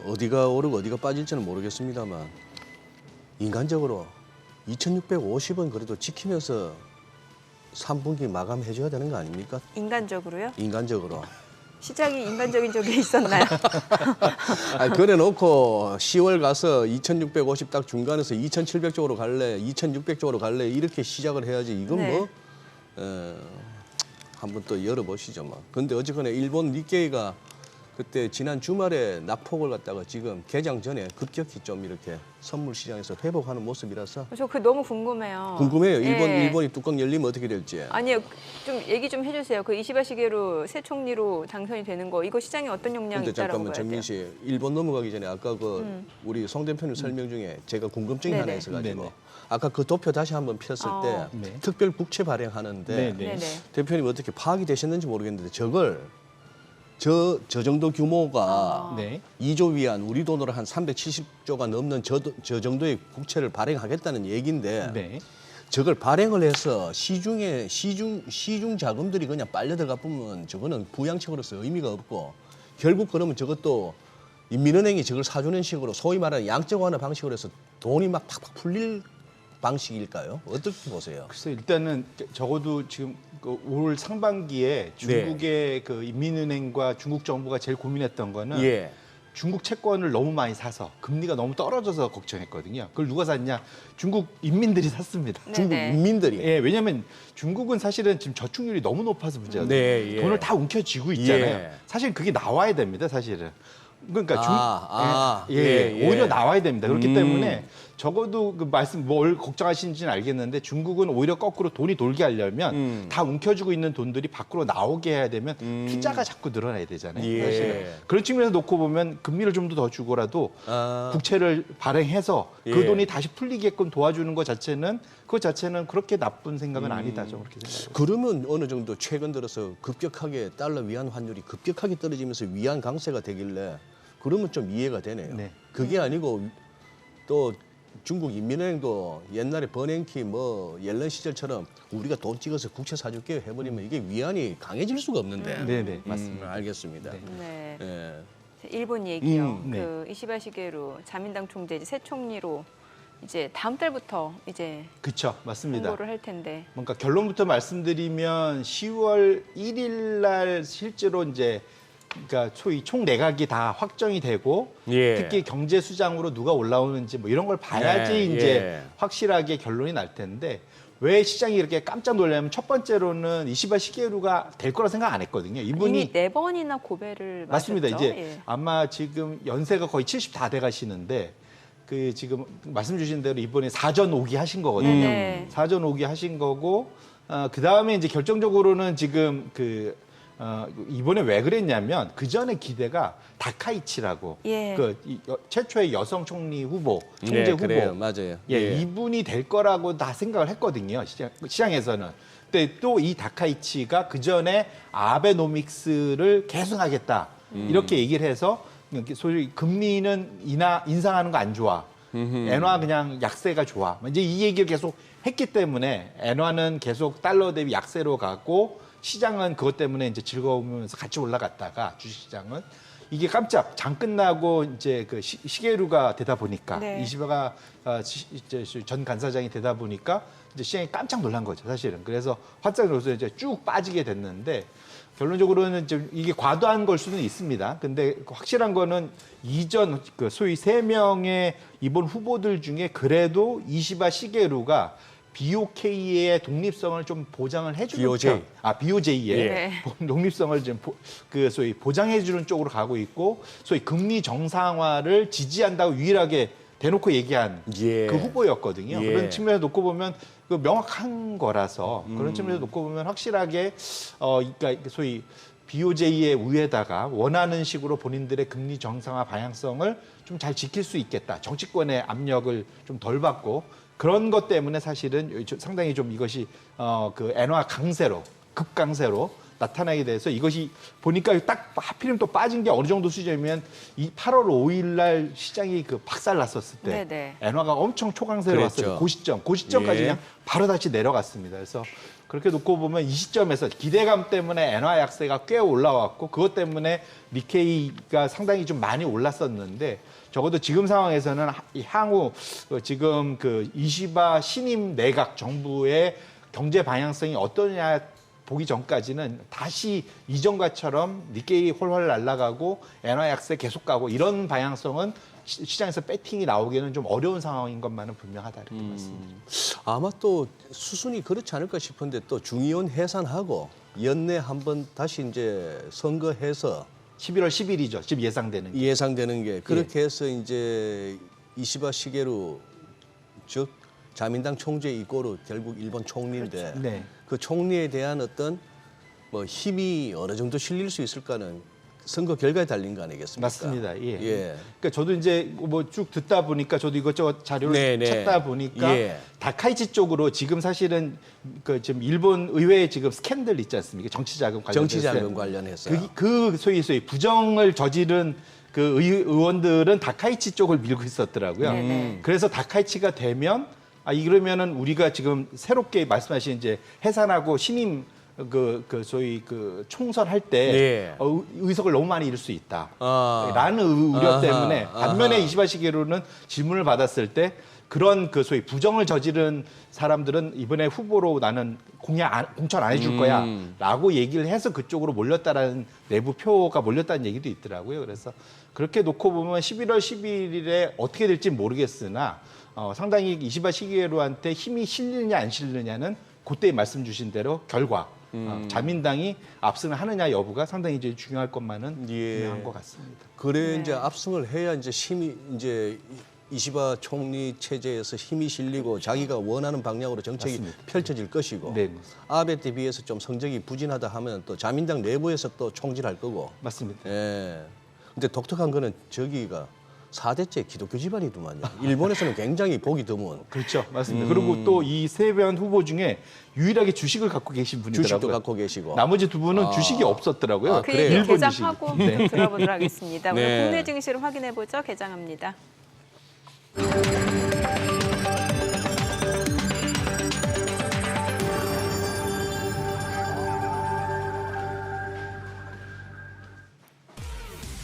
어디가 오르고 어디가 빠질지는 모르겠습니다만 인간적으로 2,650원 그래도 지키면서 3분기 마감해줘야 되는 거 아닙니까? 인간적으로요? 인간적으로. 시장이 인간적인 적이 있었나요? 그래 놓고 10월 가서 2,650 딱 중간에서 2,700 쪽으로 갈래, 2,600 쪽으로 갈래 이렇게 시작을 해야지. 이건 네. 뭐 한번 또 열어보시죠 뭐. 근데 어쨌거나 일본 니케이가 그때 지난 주말에 낙폭을 갖다가 지금 개장 전에 급격히 좀 이렇게 선물 시장에서 회복하는 모습이라서 저 그 너무 궁금해요. 궁금해요. 예. 일본이 뚜껑 열리면 어떻게 될지. 아니요, 좀 얘기 좀 해주세요. 그 이시바 시게루 새 총리로 당선이 되는 거, 이거 시장에 어떤 영향이 근데 있다라고 잠깐만 봐야 돼요? 정민 씨, 일본 넘어가기 전에 아까 그 우리 송 대표님 설명 중에 제가 궁금증이 하나 네네. 있어가지고 네네. 아까 그 도표 다시 한번 폈을 때 네. 특별 국채 발행하는데 네네. 네네. 대표님 어떻게 파악이 되셨는지 모르겠는데 저걸 저 정도 규모가 네. 2조 위안 우리 돈으로 한 370조가 넘는 저 정도의 국채를 발행하겠다는 얘기인데 네. 저걸 발행을 해서 시중 자금들이 그냥 빨려 들어가 보면 저거는 부양책으로서 의미가 없고 결국 그러면 저것도 인민은행이 저걸 사주는 식으로 소위 말하는 양적 완화 방식으로 해서 돈이 막 팍팍 풀릴 방식일까요? 어떻게 보세요? 글쎄 일단은 적어도 지금 올 상반기에 중국의 그 인민은행과 중국 정부가 제일 고민했던 거는 예. 중국 채권을 너무 많이 사서 금리가 너무 떨어져서 걱정했거든요. 그걸 누가 샀냐? 중국 인민들이 샀습니다. 네. 중국 네네. 인민들이 예, 왜냐하면 중국은 사실은 지금 저축률이 너무 높아서 문제거든요. 네, 예. 돈을 다 움켜쥐고 있잖아요. 예. 사실 그게 나와야 됩니다, 사실은. 그러니까 예. 오히려 나와야 됩니다. 그렇기 때문에 적어도 그 말씀 뭘 걱정하시는지는 알겠는데 중국은 오히려 거꾸로 돈이 돌게 하려면 다 움켜쥐고 있는 돈들이 밖으로 나오게 해야 되면 투자가 자꾸 늘어나야 되잖아요. 예. 사실은. 그런 측면에서 놓고 보면 금리를 좀 더 주고라도 국채를 발행해서 그 예. 돈이 다시 풀리게끔 도와주는 것 자체는 그렇게 나쁜 생각은 아니다. 좀 그렇게 생각해요. 그러면 어느 정도 최근 들어서 급격하게 달러 위안 환율이 급격하게 떨어지면서 위안 강세가 되길래 그러면 좀 이해가 되네요. 네. 그게 아니고 또 중국 인민은행도 옛날에 버냉키 뭐 옐런 시절처럼 우리가 돈 찍어서 국채 사줄게요 해버리면 이게 위안이 강해질 수가 없는데. 네네, 맞습니다. 알겠습니다. 네. 예. 일본 얘기요. 네. 그 이시바 시게루 자민당 총재 이제 새 총리로 이제 다음 달부터 이제 그렇죠, 맞습니다. 홍보를 할 텐데. 뭔가 결론부터 말씀드리면 10월 1일 날 실제로 이제 그러니까 소위 총 내각이 다 확정이 되고 예. 특히 경제 수장으로 누가 올라오는지 뭐 이런 걸 봐야지 네, 이제 예. 확실하게 결론이 날 텐데 왜 시장이 이렇게 깜짝 놀라면 첫 번째로는 이시바 시게루가 될 거라 생각 안 했거든요. 이분이 이미 4번이나 고배를 맞습니다. 마셨죠? 이제 예. 아마 지금 연세가 거의 70 다 돼 가시는데 그 지금 말씀 주신 대로 이번에 사전 오기 하신 거거든요. 네네. 사전 오기 하신 거고 그 다음에 이제 결정적으로는 지금 이번에 왜 그랬냐면 그 전에 기대가 다카이치라고 예. 최초의 여성 총리 후보, 총재 네, 후보, 그래요. 맞아요. 예, 이분이 될 거라고 다 생각을 했거든요. 시장에서는. 근데 또 이 다카이치가 그 전에 아베노믹스를 계승하겠다 이렇게 얘기를 해서 소위 금리는 인상하는 거 안 좋아. 엔화 그냥 약세가 좋아. 이제 이 얘기를 계속 했기 때문에 엔화는 계속 달러 대비 약세로 가고 시장은 그것 때문에 이제 즐거우면서 같이 올라갔다가 주식시장은 이게 깜짝 장 끝나고 이제 그 시게루가 되다 보니까 네. 이시바가 이제 전 간사장이 되다 보니까 이제 시장이 깜짝 놀란 거죠 사실은. 그래서 화장으로서 이제 쭉 빠지게 됐는데 결론적으로는 좀 이게 과도한 걸 수는 있습니다. 근데 확실한 거는 이전 그 소위 3명의 이번 후보들 중에 그래도 이시바 시게루가 BOK의 독립성을 좀 보장을 해주는 BOJ. BOJ의 네. 독립성을 좀 그 소위 보장해주는 쪽으로 가고 있고 소위 금리 정상화를 지지한다고 유일하게 대놓고 얘기한 예. 그 후보였거든요. 예. 그런 측면에서 놓고 보면 그 명확한 거라서 그런 측면에서 놓고 보면 확실하게 그러니까 소위 BOJ의 우에다가 원하는 식으로 본인들의 금리 정상화 방향성을 좀 잘 지킬 수 있겠다. 정치권의 압력을 좀 덜 받고 그런 것 때문에 사실은 상당히 좀 이것이 그 엔화 강세로 급강세로 나타나게 돼서 이것이 보니까 딱 하필이면 또 빠진 게 어느 정도 수준이면 이 8월 5일 날 시장이 그 박살 났었을 때 네네. 엔화가 엄청 초강세로 그랬죠. 왔어요. 그 시점까지 예. 그냥 바로 다시 내려갔습니다. 그래서 그렇게 놓고 보면 이 시점에서 기대감 때문에 엔화 약세가 꽤 올라왔고 그것 때문에 니케이가 상당히 좀 많이 올랐었는데 적어도 지금 상황에서는 향후 지금 그 이시바 신임 내각 정부의 경제 방향성이 어떠냐 보기 전까지는 다시 이전과처럼 니케이 훨훨 날아가고 엔화 약세 계속 가고 이런 방향성은 시장에서 배팅이 나오기에는 좀 어려운 상황인 것만은 분명하다 이렇게 봤습니다. 아마 또 수순이 그렇지 않을까 싶은데 또 중의원 해산하고 연내 한번 다시 이제 선거해서 11월 10일이죠. 지금 예상되는 게. 예상되는 게 그렇게 해서 이제 이시바 시게루 즉 자민당 총재 이꼬르 결국 일본 총리인데 네. 그 총리에 대한 어떤 뭐 힘이 어느 정도 실릴 수 있을까는 선거 결과에 달린 거 아니겠습니까? 맞습니다. 예. 예. 그러니까 저도 이제 뭐 쭉 듣다 보니까 저도 이것저것 자료를 네, 네. 찾다 보니까 예. 다카이치 쪽으로 지금 사실은 그 지금 일본 의회에 지금 스캔들 있지 않습니까? 정치자금 관련해서. 정치자금 관련해서 그 소위 부정을 저지른 그 의원들은 다카이치 쪽을 밀고 있었더라고요. 네네. 그래서 다카이치가 되면 이러면은 우리가 지금 새롭게 말씀하신 이제 해산하고 신임 그 소위 그 총선할 때 네. 의석을 너무 많이 잃을 수 있다. 아. 라는 우려 아하, 때문에 반면에 아하. 이시바 시게루는 질문을 받았을 때 그런 그 소위 부정을 저지른 사람들은 이번에 후보로 나는 공천 안 해줄 거야라고 얘기를 해서 그쪽으로 몰렸다라는 내부 표가 몰렸다는 얘기도 있더라고요. 그래서 그렇게 놓고 보면 11월 11일에 어떻게 될지 모르겠으나 상당히 이시바 시게루한테 힘이 실리느냐 안 실리느냐는 그때 말씀 주신 대로 결과 자민당이 압승을 하느냐 여부가 상당히 이제 중요할 것만은 예. 분명한 것 같습니다. 그래 네. 이제 압승을 해야 이제 이제 이시바 총리 체제에서 힘이 실리고 자기가 원하는 방향으로 정책이 맞습니다. 펼쳐질 것이고 네. 아베 때 비해서 좀 성적이 부진하다 하면 또 자민당 내부에서 또 총질할 거고. 맞습니다. 예. 근데 독특한 거는 저기가 4대째 기독교 집안이더만요. 일본에서는 굉장히 보기 드문. 그렇죠. 맞습니다. 그리고 또 이 세 분 후보 중에 유일하게 주식을 갖고 계신 분이더라고요. 주식도 갖고 계시고. 나머지 두 분은 주식이 없었더라고요. 그 그래요? 얘기 일본 개장하고 주식이. 네. 들어보도록 하겠습니다. 오늘 네. 국내 증시를 확인해 보죠. 개장합니다.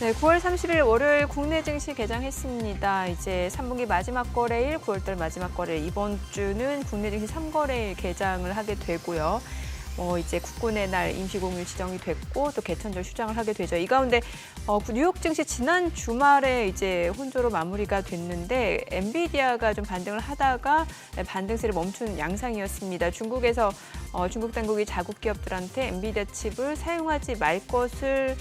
네, 9월 30일 월요일 국내 증시 개장했습니다. 이제 3분기 마지막 거래일, 9월달 마지막 거래일, 이번 주는 국내 증시 3거래일 개장을 하게 되고요. 이제 국군의 날 임시공휴일 지정이 됐고 또 개천절 휴장을 하게 되죠. 이 가운데 뉴욕 증시 지난 주말에 이제 혼조로 마무리가 됐는데 엔비디아가 좀 반등을 하다가 반등세를 멈춘 양상이었습니다. 중국에서 중국 당국이 자국 기업들한테 엔비디아 칩을 사용하지 말 것을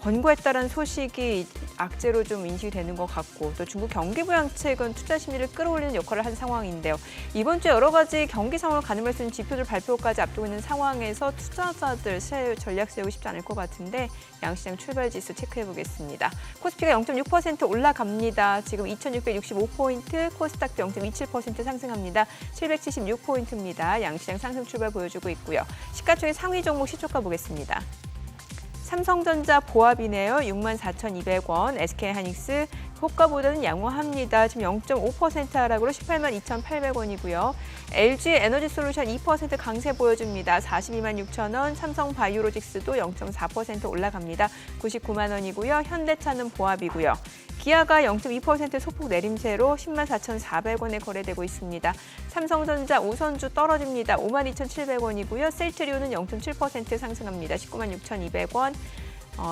권고했다는 소식이 악재로 좀 인식이 되는 것 같고 또 중국 경기부양책은 투자 심리를 끌어올리는 역할을 한 상황인데요. 이번 주에 여러 가지 경기 상황을 가늠할 수 있는 지표들 발표까지 앞두고 있는 상황에서 투자자들 전략 세우기 쉽지 않을 것 같은데 양시장 출발 지수 체크해 보겠습니다. 코스피가 0.6% 올라갑니다. 지금 2,665포인트, 코스닥도 0.27% 상승합니다. 776포인트입니다. 양시장 상승 출발 보여주고 있고요. 시가총액 상위 종목 시초가 보겠습니다. 삼성전자 보합이네요. 64,200원, SK하이닉스 호가보다는 양호합니다. 지금 0.5% 하락으로 18만 2,800원이고요. LG 에너지솔루션 2% 강세 보여줍니다. 42만 6천 원. 삼성 바이오로직스도 0.4% 올라갑니다. 99만 원이고요. 현대차는 보합이고요. 기아가 0.2% 소폭 내림세로 10만 4,400원에 거래되고 있습니다. 삼성전자 우선주 떨어집니다. 5만 2,700원이고요. 셀트리온은 0.7% 상승합니다. 19만 6,200원.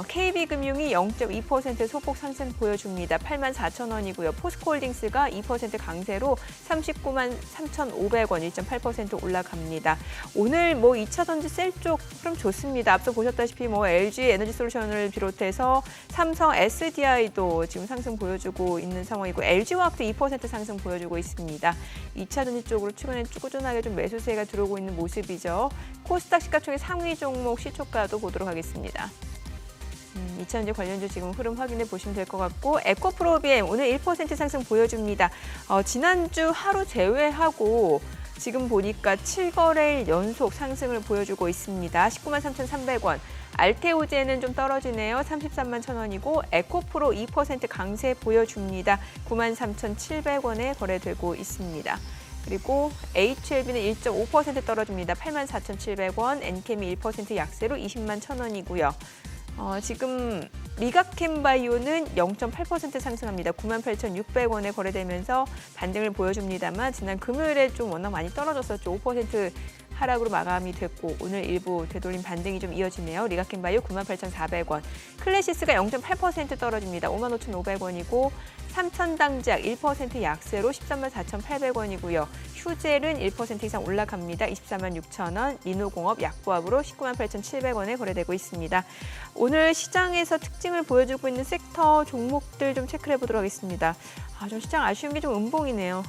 KB금융이 0.2% 소폭 상승 보여줍니다. 8만 4천 원이고요. 포스코홀딩스가 2% 강세로 39만 3,500원, 1.8% 올라갑니다. 오늘 2차 전지 셀 쪽 흐름 좋습니다. 앞서 보셨다시피 LG 에너지솔루션을 비롯해서 삼성 SDI도 지금 상승 보여주고 있는 상황이고 LG화학도 2% 상승 보여주고 있습니다. 2차 전지 쪽으로 최근에 꾸준하게 좀 매수세가 들어오고 있는 모습이죠. 코스닥 시가총액 상위 종목 시초가도 보도록 하겠습니다. 2차전지 관련주 지금 흐름 확인해 보시면 될 것 같고 에코프로비엠 오늘 1% 상승 보여줍니다. 지난주 하루 제외하고 지금 보니까 7거래일 연속 상승을 보여주고 있습니다. 19만 3,300원. 알테오제는 좀 떨어지네요. 33만 1,000원이고 에코프로 2% 강세 보여줍니다. 9만 3,700원에 거래되고 있습니다. 그리고 HLB는 1.5% 떨어집니다. 8만 4,700원. 엔캠이 1% 약세로 20만 1,000원이고요. 지금 리가캠바이오는 0.8% 상승합니다. 98,600원에 거래되면서 반등을 보여줍니다만 지난 금요일에 좀 워낙 많이 떨어졌었죠. 5% 하락으로 마감이 됐고 오늘 일부 되돌림 반등이 좀 이어지네요. 리가캠바이오 98,400원. 클래시스가 0.8% 떨어집니다. 55,500원이고 삼천당제약 1% 약세로 13만 4,800원이고요. 휴젤은 1% 이상 올라갑니다. 24만 6천 원. 리노공업 약보합으로 19만 8,700원에 거래되고 있습니다. 오늘 시장에서 특징을 보여주고 있는 섹터 종목들 좀 체크를 해보도록 하겠습니다. 좀 시장 아쉬운 게 좀 음봉이네요.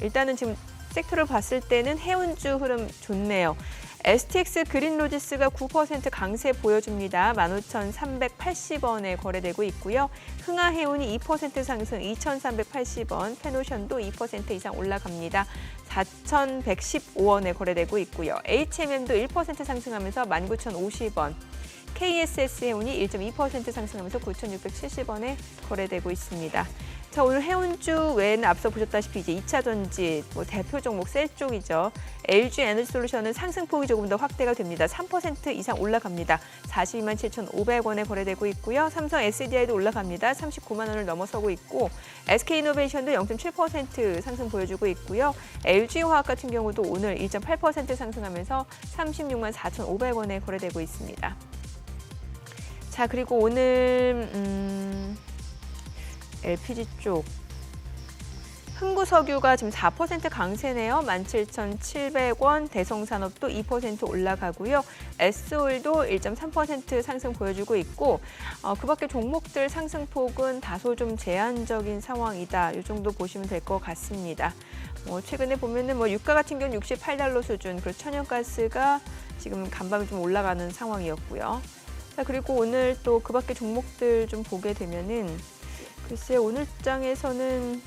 일단은 지금 섹터를 봤을 때는 해운주 흐름 좋네요. STX 그린로지스가 9% 강세 보여줍니다. 15,380원에 거래되고 있고요. 흥하해운이 2% 상승 2,380원, 페노션도 2% 이상 올라갑니다. 4,115원에 거래되고 있고요. HMM도 1% 상승하면서 19,050원. KSS 해운이 1.2% 상승하면서 9,670원에 거래되고 있습니다. 자, 오늘 해운주 외에는 앞서 보셨다시피 이제 2차 전지 대표 종목 셀 쪽이죠. LG 에너지솔루션은 상승폭이 조금 더 확대가 됩니다. 3% 이상 올라갑니다. 42만 7,500원에 거래되고 있고요. 삼성 SDI도 올라갑니다. 39만 원을 넘어서고 있고 SK이노베이션도 0.7% 상승 보여주고 있고요. LG화학 같은 경우도 오늘 1.8% 상승하면서 36만 4,500원에 거래되고 있습니다. 자, 그리고 오늘 LPG 쪽 흥구석유가 지금 4% 강세네요. 17,700원, 대성산업도 2% 올라가고요. S오일도 1.3% 상승 보여주고 있고 그 밖에 종목들 상승폭은 다소 좀 제한적인 상황이다. 이 정도 보시면 될 것 같습니다. 최근에 보면은 유가 같은 경우는 68달러 수준, 그리고 천연가스가 지금 간밤에 좀 올라가는 상황이었고요. 자, 그리고 오늘 또 그 밖에 종목들 좀 보게 되면은 글쎄 오늘 장에서는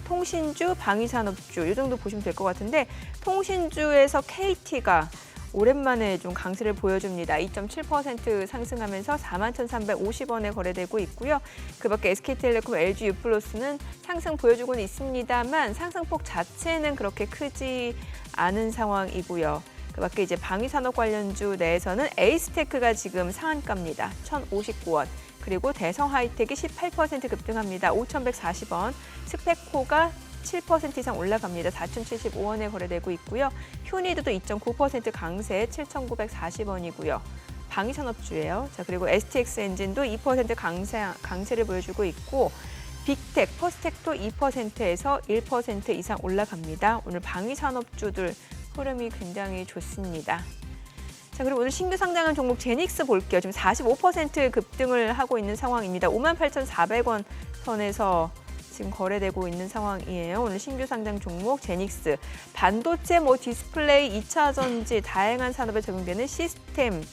통신주, 방위산업주 이 정도 보시면 될 것 같은데 통신주에서 KT가 오랜만에 좀 강세를 보여줍니다. 2.7% 상승하면서 41,350원에 거래되고 있고요. 그 밖에 SK텔레콤, LG U+는 상승 보여주고는 있습니다만 상승폭 자체는 그렇게 크지 않은 상황이고요. 그 밖에 이제 방위산업 관련주 내에서는 에이스테크가 지금 상한가입니다. 1,059원. 그리고 대성하이텍이 18% 급등합니다. 5,140원. 스펙코가 7% 이상 올라갑니다. 4,075원에 거래되고 있고요. 휴니드도 2.9% 강세 7,940원이고요. 방위산업주예요. 자, 그리고 STX 엔진도 2% 강세를 보여주고 있고 빅텍, 퍼스텍도 2%에서 1% 이상 올라갑니다. 오늘 방위산업주들 흐름이 굉장히 좋습니다. 자, 그리고 오늘 신규 상장한 종목 제닉스 볼게요. 지금 45% 급등을 하고 있는 상황입니다. 58,400원 선에서 지금 거래되고 있는 상황이에요. 오늘 신규 상장 종목 제닉스. 반도체, 디스플레이, 2차 전지 다양한 산업에 적용되는 시스템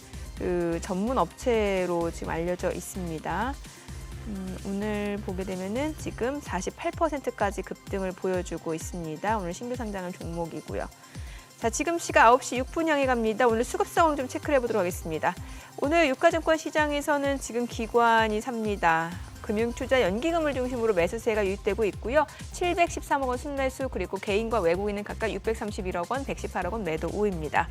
전문 업체로 지금 알려져 있습니다. 오늘 보게 되면은 지금 48%까지 급등을 보여주고 있습니다. 오늘 신규 상장한 종목이고요. 자, 지금 시각 9시 6분 향해 갑니다. 오늘 수급 상황 좀 체크를 해보도록 하겠습니다. 오늘 유가증권 시장에서는 지금 기관이 삽니다. 금융투자 연기금을 중심으로 매수세가 유입되고 있고요. 713억 원 순매수 그리고 개인과 외국인은 각각 631억 원, 118억 원 매도 우입니다.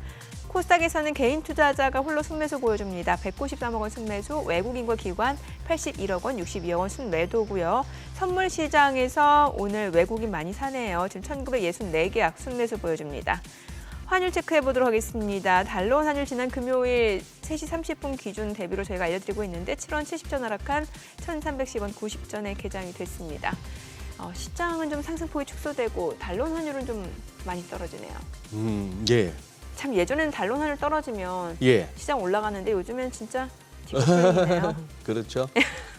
코스닥에서는 개인 투자자가 홀로 순매수 보여줍니다. 193억 원 순매수, 외국인과 기관 81억 원, 62억 원 순매도고요. 선물 시장에서 오늘 외국인 많이 사네요. 지금 1964계약 순매수 보여줍니다. 환율 체크해 보도록 하겠습니다. 달러 원 환율 지난 금요일 3시 30분 기준 대비로 저희가 알려드리고 있는데 7원 70전 하락한 1,310원 90전에 개장이 됐습니다. 시장은 좀 상승폭이 축소되고 달러 원 환율은 좀 많이 떨어지네요. 예. 참 예전에는 달러 원 환율 떨어지면 예. 시장 올라가는데 요즘엔 진짜 뒷북이네요. 그렇죠.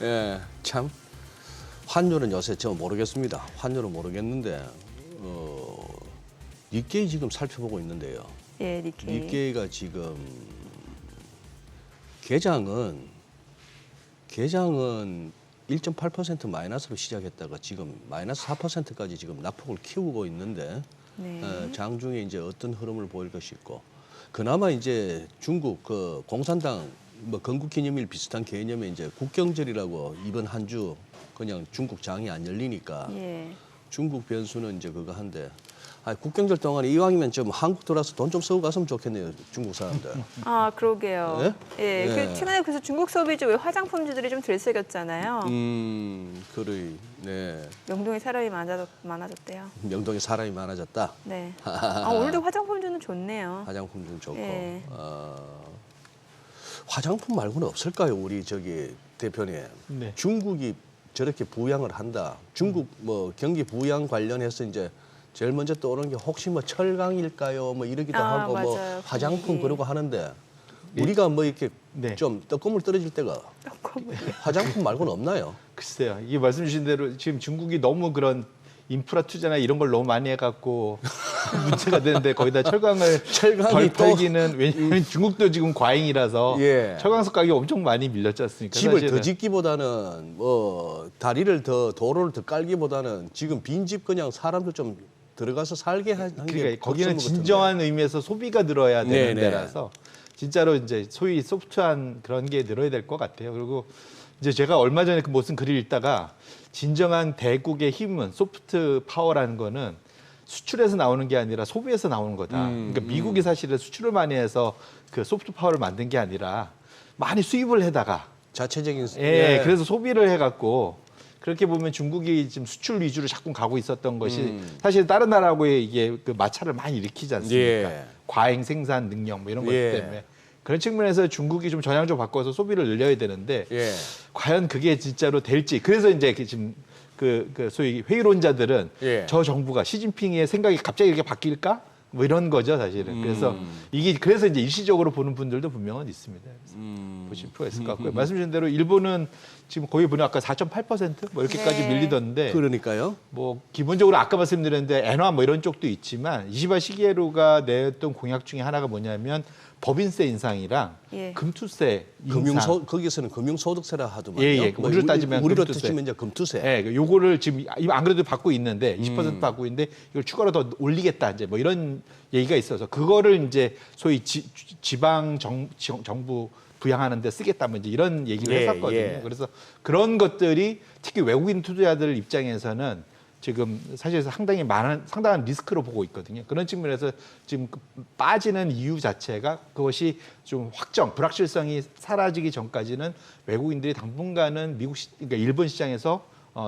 예. 참 환율은 요새 저 모르겠습니다. 환율은 모르겠는데 니케이 지금 살펴보고 있는데요. 예, 니케이. 니케이가 지금 개장은 1.8% 마이너스로 시작했다가 지금 마이너스 4%까지 지금 낙폭을 키우고 있는데 네. 장중에 이제 어떤 흐름을 보일 것이고 그나마 이제 중국 그 공산당 뭐 건국기념일 비슷한 개념의 이제 국경절이라고 이번 한 주 그냥 중국 장이 안 열리니까 예. 중국 변수는 이제 그거 한데 국경절 동안에 이왕이면 좀 한국 돌아서 돈 좀 쓰고 갔으면 좋겠네요, 중국 사람들. 아, 그러게요. 예? 예. 예. 최근에 그래서 중국 소비주 왜 화장품주들이 좀 들썩였잖아요. 그래, 네. 명동에 사람이 많아졌대요. 명동에 사람이 많아졌다. 네. 오늘도 화장품주는 좋네요. 화장품 좀 좋고. 예. 화장품 말고는 없을까요, 우리 저기 대표님? 네. 중국이 저렇게 부양을 한다. 중국 뭐 경기 부양 관련해서 이제 제일 먼저 떠오르는 게 혹시 뭐 철강일까요? 뭐 이러기도 하고 맞아요. 뭐 화장품 예. 그러고 하는데 우리가 뭐 이렇게 네. 좀 떡고물 떨어질 때가 화장품 말고는 없나요? 글쎄요. 이게 말씀 주신 대로 지금 중국이 너무 그런 인프라 투자나 이런 걸 너무 많이 해갖고 문제가 되는데 거기다 철강을 덜 팔기는 왜냐하면 중국도 지금 과잉이라서 예. 철강석 가격이 엄청 많이 밀렸지 않습니까? 집을 사실은. 더 짓기보다는 뭐 다리를 더 도로를 더 깔기보다는 지금 빈집 그냥 사람들 좀 들어가서 살게 한 게 그러니까 거기는 걱정 진정한 의미에서 소비가 늘어야 되는 네네. 데라서 진짜로 이제 소위 소프트한 그런 게 늘어야 될 것 같아요. 그리고 이제 제가 얼마 전에 그 무슨 글을 읽다가 진정한 대국의 힘은 소프트 파워라는 거는 수출에서 나오는 게 아니라 소비에서 나오는 거다. 그러니까 미국이 사실은 수출을 많이 해서 그 소프트 파워를 만든 게 아니라 많이 수입을 해다가 자체적인 예, 그래서 소비를 해갖고 그렇게 보면 중국이 지금 수출 위주로 자꾸 가고 있었던 것이 사실 다른 나라하고의 이게 그 마찰을 많이 일으키지 않습니까? 예. 과잉 생산 능력 뭐 이런 것 예. 때문에 그런 측면에서 중국이 좀 전향적으로 바꿔서 소비를 늘려야 되는데 예. 과연 그게 진짜로 될지 그래서 이제 지금 그 소위 회의론자들은 예. 저 정부가 시진핑의 생각이 갑자기 이렇게 바뀔까? 뭐 이런 거죠 사실은. 그래서 이게 그래서 이제 일시적으로 보는 분들도 분명은 있습니다. 보실 필요가 있을 것 같고요. 말씀 주신 대로 일본은 지금 거의 보면 아까 4.8%뭐 이렇게까지 네. 밀리던데 그러니까요. 뭐 기본적으로 아까 말씀드렸는데 엔화 뭐 이런 쪽도 있지만 이시바 시게루가 냈던 공약 중에 하나가 뭐냐면 법인세 인상이랑 예. 금투세 인상. 거기서는 금융소득세라 하더만요. 예, 예. 뭐 우리로 따지면 우리로 금투세. 따지면 이제 금투세. 예, 요거를 지금 안 그래도 받고 있는데 20% 받고 있는데 이걸 추가로 더 올리겠다 이제 뭐 이런 얘기가 있어서 그거를 이제 소위 지방 정부 부양하는 데 쓰겠다 뭐 이제 이런 얘기를 예, 했었거든요. 예. 그래서 그런 것들이 특히 외국인 투자자들 입장에서는 지금 사실 상당한 리스크로 보고 있거든요. 그런 측면에서 지금 빠지는 이유 자체가 그것이 좀 불확실성이 사라지기 전까지는 외국인들이 당분간은 그러니까 일본 시장에서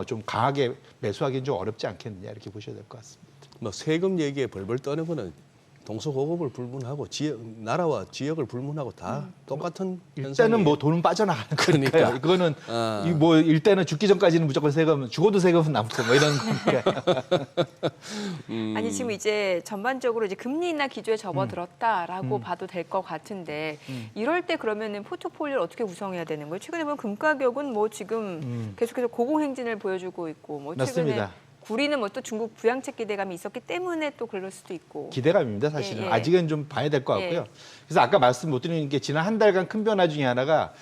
좀 강하게 매수하기는 좀 어렵지 않겠느냐 이렇게 보셔야 될 것 같습니다. 뭐 세금 얘기에 벌벌 떠는 거는 동서고급을 불문하고 나라와 지역을 불문하고 다 똑같은 일단은 현상이에요. 뭐 돈은 빠져나가는 그러니까. 거니까 그거는 뭐 일단은 죽기 전까지는 무조건 세금 죽어도 세금은 남고 뭐 이런 거니까. 아니 지금 이제 전반적으로 이제 금리 인하 기조에 접어들었다라고 봐도 될 것 같은데 이럴 때 그러면은 포트폴리오를 어떻게 구성해야 되는 거예요? 최근에 보면 금 가격은 뭐 지금 계속해서 고공행진을 보여주고 있고 뭐 최근에 맞습니다. 구리는 뭐 또 중국 부양책 기대감이 있었기 때문에 또 그럴 수도 있고. 기대감입니다, 사실은. 예, 예. 아직은 좀 봐야 될 것 같고요. 예. 그래서 아까 말씀 못 드리는 게 지난 한 달간 큰 변화 중에 하나가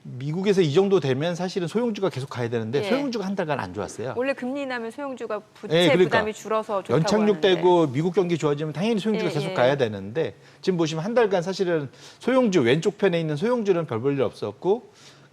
미국에서 이 정도 되면 사실은 소형주가 계속 가야 되는데 예. 소형주가 한 달간 안 좋았어요. 원래 금리 인하면 소형주가 부채 예, 그러니까. 부담이 줄어서 좋다고 연착륙되고 미국 경기 좋아지면 당연히 소형주가 예, 계속 예. 가야 되는데 지금 보시면 한 달간 사실은 소형주 왼쪽 편에 있는 소형주는 별 볼 일 없었고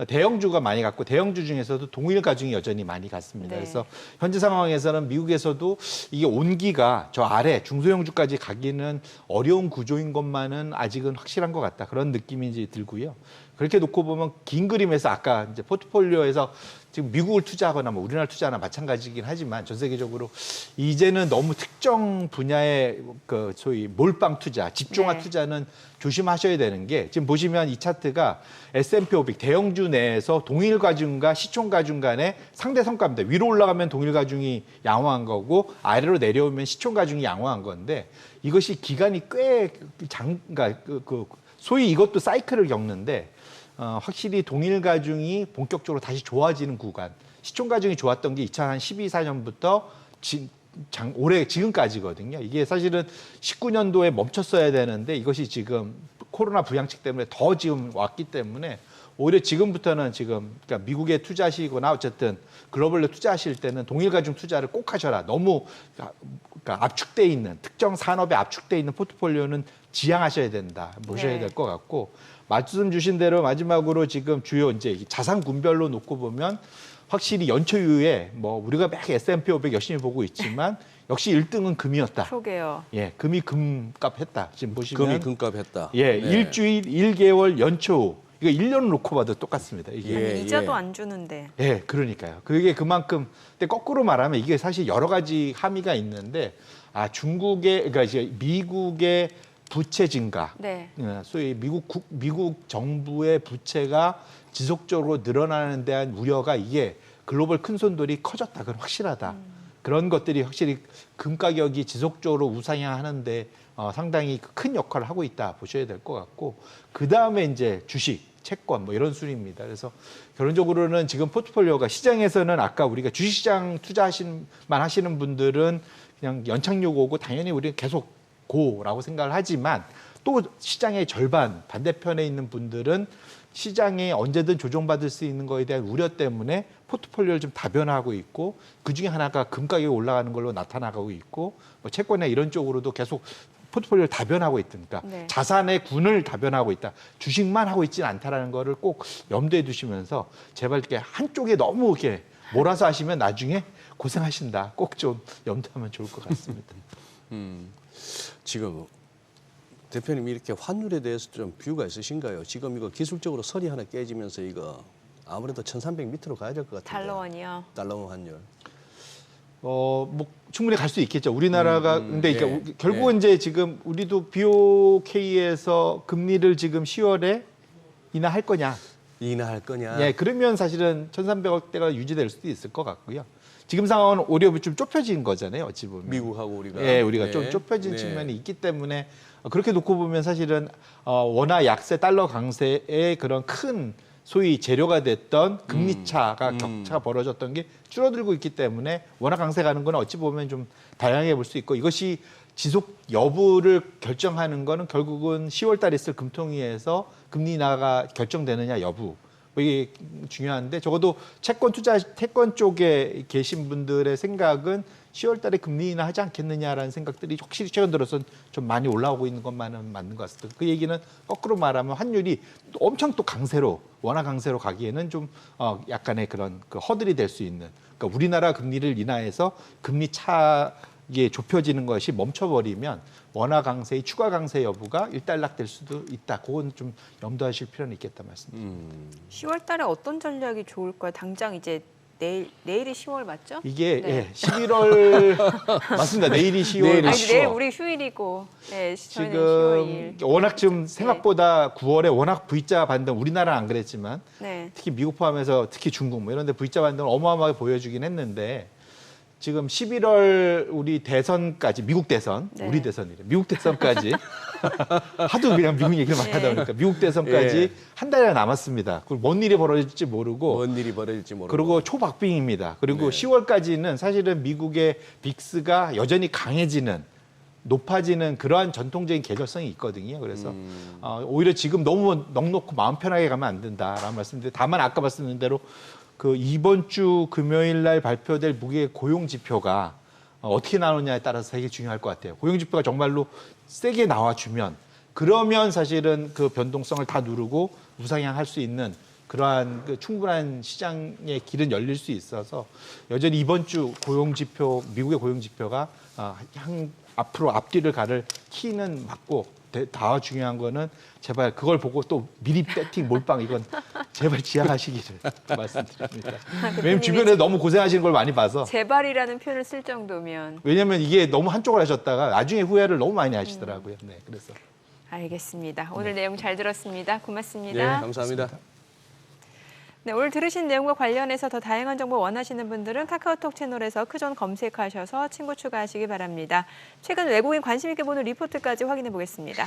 대형주가 많이 갔고 대형주 중에서도 동일 가중이 여전히 많이 갔습니다. 네. 그래서 현재 상황에서는 미국에서도 이게 온기가 저 아래 중소형주까지 가기는 어려운 구조인 것만은 아직은 확실한 것 같다. 그런 느낌이 이제 들고요. 그렇게 놓고 보면 긴 그림에서 아까 이제 포트폴리오에서 지금 미국을 투자하거나 뭐 우리나라 투자나 마찬가지긴 하지만 전 세계적으로 이제는 너무 특정 분야의 그 소위 몰빵 투자, 집중화 네. 투자는 조심하셔야 되는 게 지금 보시면 이 차트가 S&P 500 대형주 내에서 동일 가중과 시총 가중 간의 상대 성과입니다. 위로 올라가면 동일 가중이 양호한 거고 아래로 내려오면 시총 가중이 양호한 건데 이것이 기간이 꽤 그러니까 소위 이것도 사이클을 겪는데 확실히 동일 가중이 본격적으로 다시 좋아지는 구간, 시총 가중이 좋았던 게 2012, 14년부터 올해 지금까지거든요. 이게 사실은 19년도에 멈췄어야 되는데 이것이 지금 코로나 부양책 때문에 더 지금 왔기 때문에 오히려 지금부터는 지금 그러니까 미국에 투자하시거나 어쨌든 글로벌로 투자하실 때는 동일 가중 투자를 꼭 하셔라. 너무 그러니까 압축돼 있는 특정 산업에 압축돼 있는 포트폴리오는 지양하셔야 된다. 보셔야 네. 될 것 같고 말씀 주신 대로 마지막으로 지금 주요 이제 자산 군별로 놓고 보면 확실히 연초 이후에 뭐 우리가 막 S&P 500 열심히 보고 있지만 역시 1등은 금이었다. 그러게요. 예, 금이 금값 했다. 지금 보시면 금이 금값 했다. 예, 네. 일주일, 1개월, 연초 이거 1년을 놓고 봐도 똑같습니다. 이게 예, 아니, 이자도 예. 안 주는데. 예, 그러니까요. 그게 그만큼 근데 거꾸로 말하면 이게 사실 여러 가지 함의가 있는데 그러니까 이제 미국의 부채 증가, 네. 소위 미국 정부의 부채가 지속적으로 늘어나는 데 대한 우려가 이게 글로벌 큰손들이 커졌다. 그건 확실하다. 그런 것들이 확실히 금 가격이 지속적으로 우상향하는데 상당히 큰 역할을 하고 있다 보셔야 될 것 같고 그 다음에 이제 주식, 채권 뭐 이런 순위입니다. 그래서 결론적으로는 지금 포트폴리오가 시장에서는 아까 우리가 주식시장 하시는 분들은 그냥 연착륙 오고 당연히 우리는 계속 고라고 생각을 하지만 또 시장의 절반 반대편에 있는 분들은 시장에 언제든 조정받을 수 있는 거에 대한 우려 때문에 포트폴리오를 좀 다변화하고 있고 그중에 하나가 금 가격이 올라가는 걸로 나타나고 있고 뭐 채권이나 이런 쪽으로도 계속 포트폴리오를 다변하고 있으니까 네. 자산의 군을 다변하고 있다. 주식만 하고 있지는 않다라는 거를 꼭 염두에 두시면서 제발 이렇게 한쪽에 너무 이렇게 몰아서 하시면 나중에 고생하신다. 꼭 좀 염두하면 좋을 것 같습니다. 지금 대표님 이렇게 환율에 대해서 좀 뷰가 있으신가요? 지금 이거 기술적으로 설이 하나 깨지면서 이거 아무래도 1,300 밑으로 가야 될 것 같은데. 달러원이요. 달러원 환율. 뭐 충분히 갈 수 있겠죠. 우리나라가 근데 이게 예, 결국은 이제 지금 우리도 BOK에서 금리를 지금 10월에 인하할 거냐? 인하할 거냐? 예, 그러면 사실은 1,300억대가 유지될 수도 있을 것 같고요. 지금 상황은 오히려 좀 좁혀진 거잖아요. 어찌 보면. 미국하고 우리가. 예, 우리가 네. 좀 좁혀진 네. 측면이 있기 때문에 그렇게 놓고 보면 사실은 원화 약세, 달러 강세의 그런 큰 소위 재료가 됐던 금리 차가 격차가 벌어졌던 게 줄어들고 있기 때문에 원화 강세 가는 건 어찌 보면 좀 다양하게 볼 수 있고 이것이 지속 여부를 결정하는 거는 결국은 10월 달에 있을 금통위에서 금리 인하가 결정되느냐 여부 뭐 이게 중요한데 적어도 채권 쪽에 계신 분들의 생각은 10월 달에 금리 인하 하지 않겠느냐라는 생각들이 확실히 최근 들어서는 좀 많이 올라오고 있는 것만은 맞는 것 같습니다. 그 얘기는 거꾸로 말하면 환율이 또 엄청 또 강세로 원화 강세로 가기에는 좀 약간의 그런 그 허들이 될 수 있는 그러니까 우리나라 금리를 인하해서 금리 차에 좁혀지는 것이 멈춰버리면 원화 강세의 추가 강세 여부가 일단락될 수도 있다. 그건 좀 염두하실 필요는 있겠다 말씀드립니다. 10월 달에 어떤 전략이 좋을까요? 당장 이제 내일이 10월 맞죠? 이게 네. 예, 11월 맞습니다. 내일이 10월. 내일이 아니, 10월. 내일 우리 휴일이고. 네, 저희는 10월 2일. 지금 워낙 지금 생각보다 9월에 워낙 V자 반등 우리나라는 안 그랬지만 네. 특히 미국 포함해서 특히 중국 뭐 이런 데 V자 반등을 어마어마하게 보여주긴 했는데 지금 11월 우리 대선까지 미국 대선 네. 우리 대선이래 미국 대선까지 하도 그냥 미국 얘기를 많이 하다 보니까 미국 대선까지 예. 한 달이나 남았습니다. 그리고 뭔 일이 벌어질지 모르고 뭔 일이 벌어질지 모르고. 그리고 초박빙입니다. 그리고 네. 10월까지는 사실은 미국의 빅스가 여전히 강해지는 높아지는 그러한 전통적인 계절성이 있거든요. 그래서 오히려 지금 너무 넉넉고 마음 편하게 가면 안 된다라는 말씀인데 다만 아까 말씀드린 대로 그 이번 주 금요일 날 발표될 무게 고용 지표가 어떻게 나오느냐에 따라서 되게 중요할 것 같아요. 고용 지표가 정말로 세게 나와주면 그러면 사실은 그 변동성을 다 누르고 우상향할 수 있는 그러한 그 충분한 시장의 길은 열릴 수 있어서 여전히 이번 주 고용지표, 미국의 고용지표가 앞으로 앞뒤를 가를 키는 맞고 더 중요한 거는 제발 그걸 보고 또 미리 배팅 몰빵 이건 제발 지양하시기를 말씀드립니다. 왜냐면 주변에 너무 고생하시는 걸 많이 봐서. 제발이라는 표현을 쓸 정도면. 왜냐면 이게 너무 한쪽을 하셨다가 나중에 후회를 너무 많이 하시더라고요. 네, 그래서. 알겠습니다. 오늘 내용 잘 들었습니다. 고맙습니다. 네, 감사합니다. 네, 오늘 들으신 내용과 관련해서 더 다양한 정보 원하시는 분들은 카카오톡 채널에서 크존 검색하셔서 친구 추가하시기 바랍니다. 최근 외국인 관심 있게 보는 리포트까지 확인해 보겠습니다.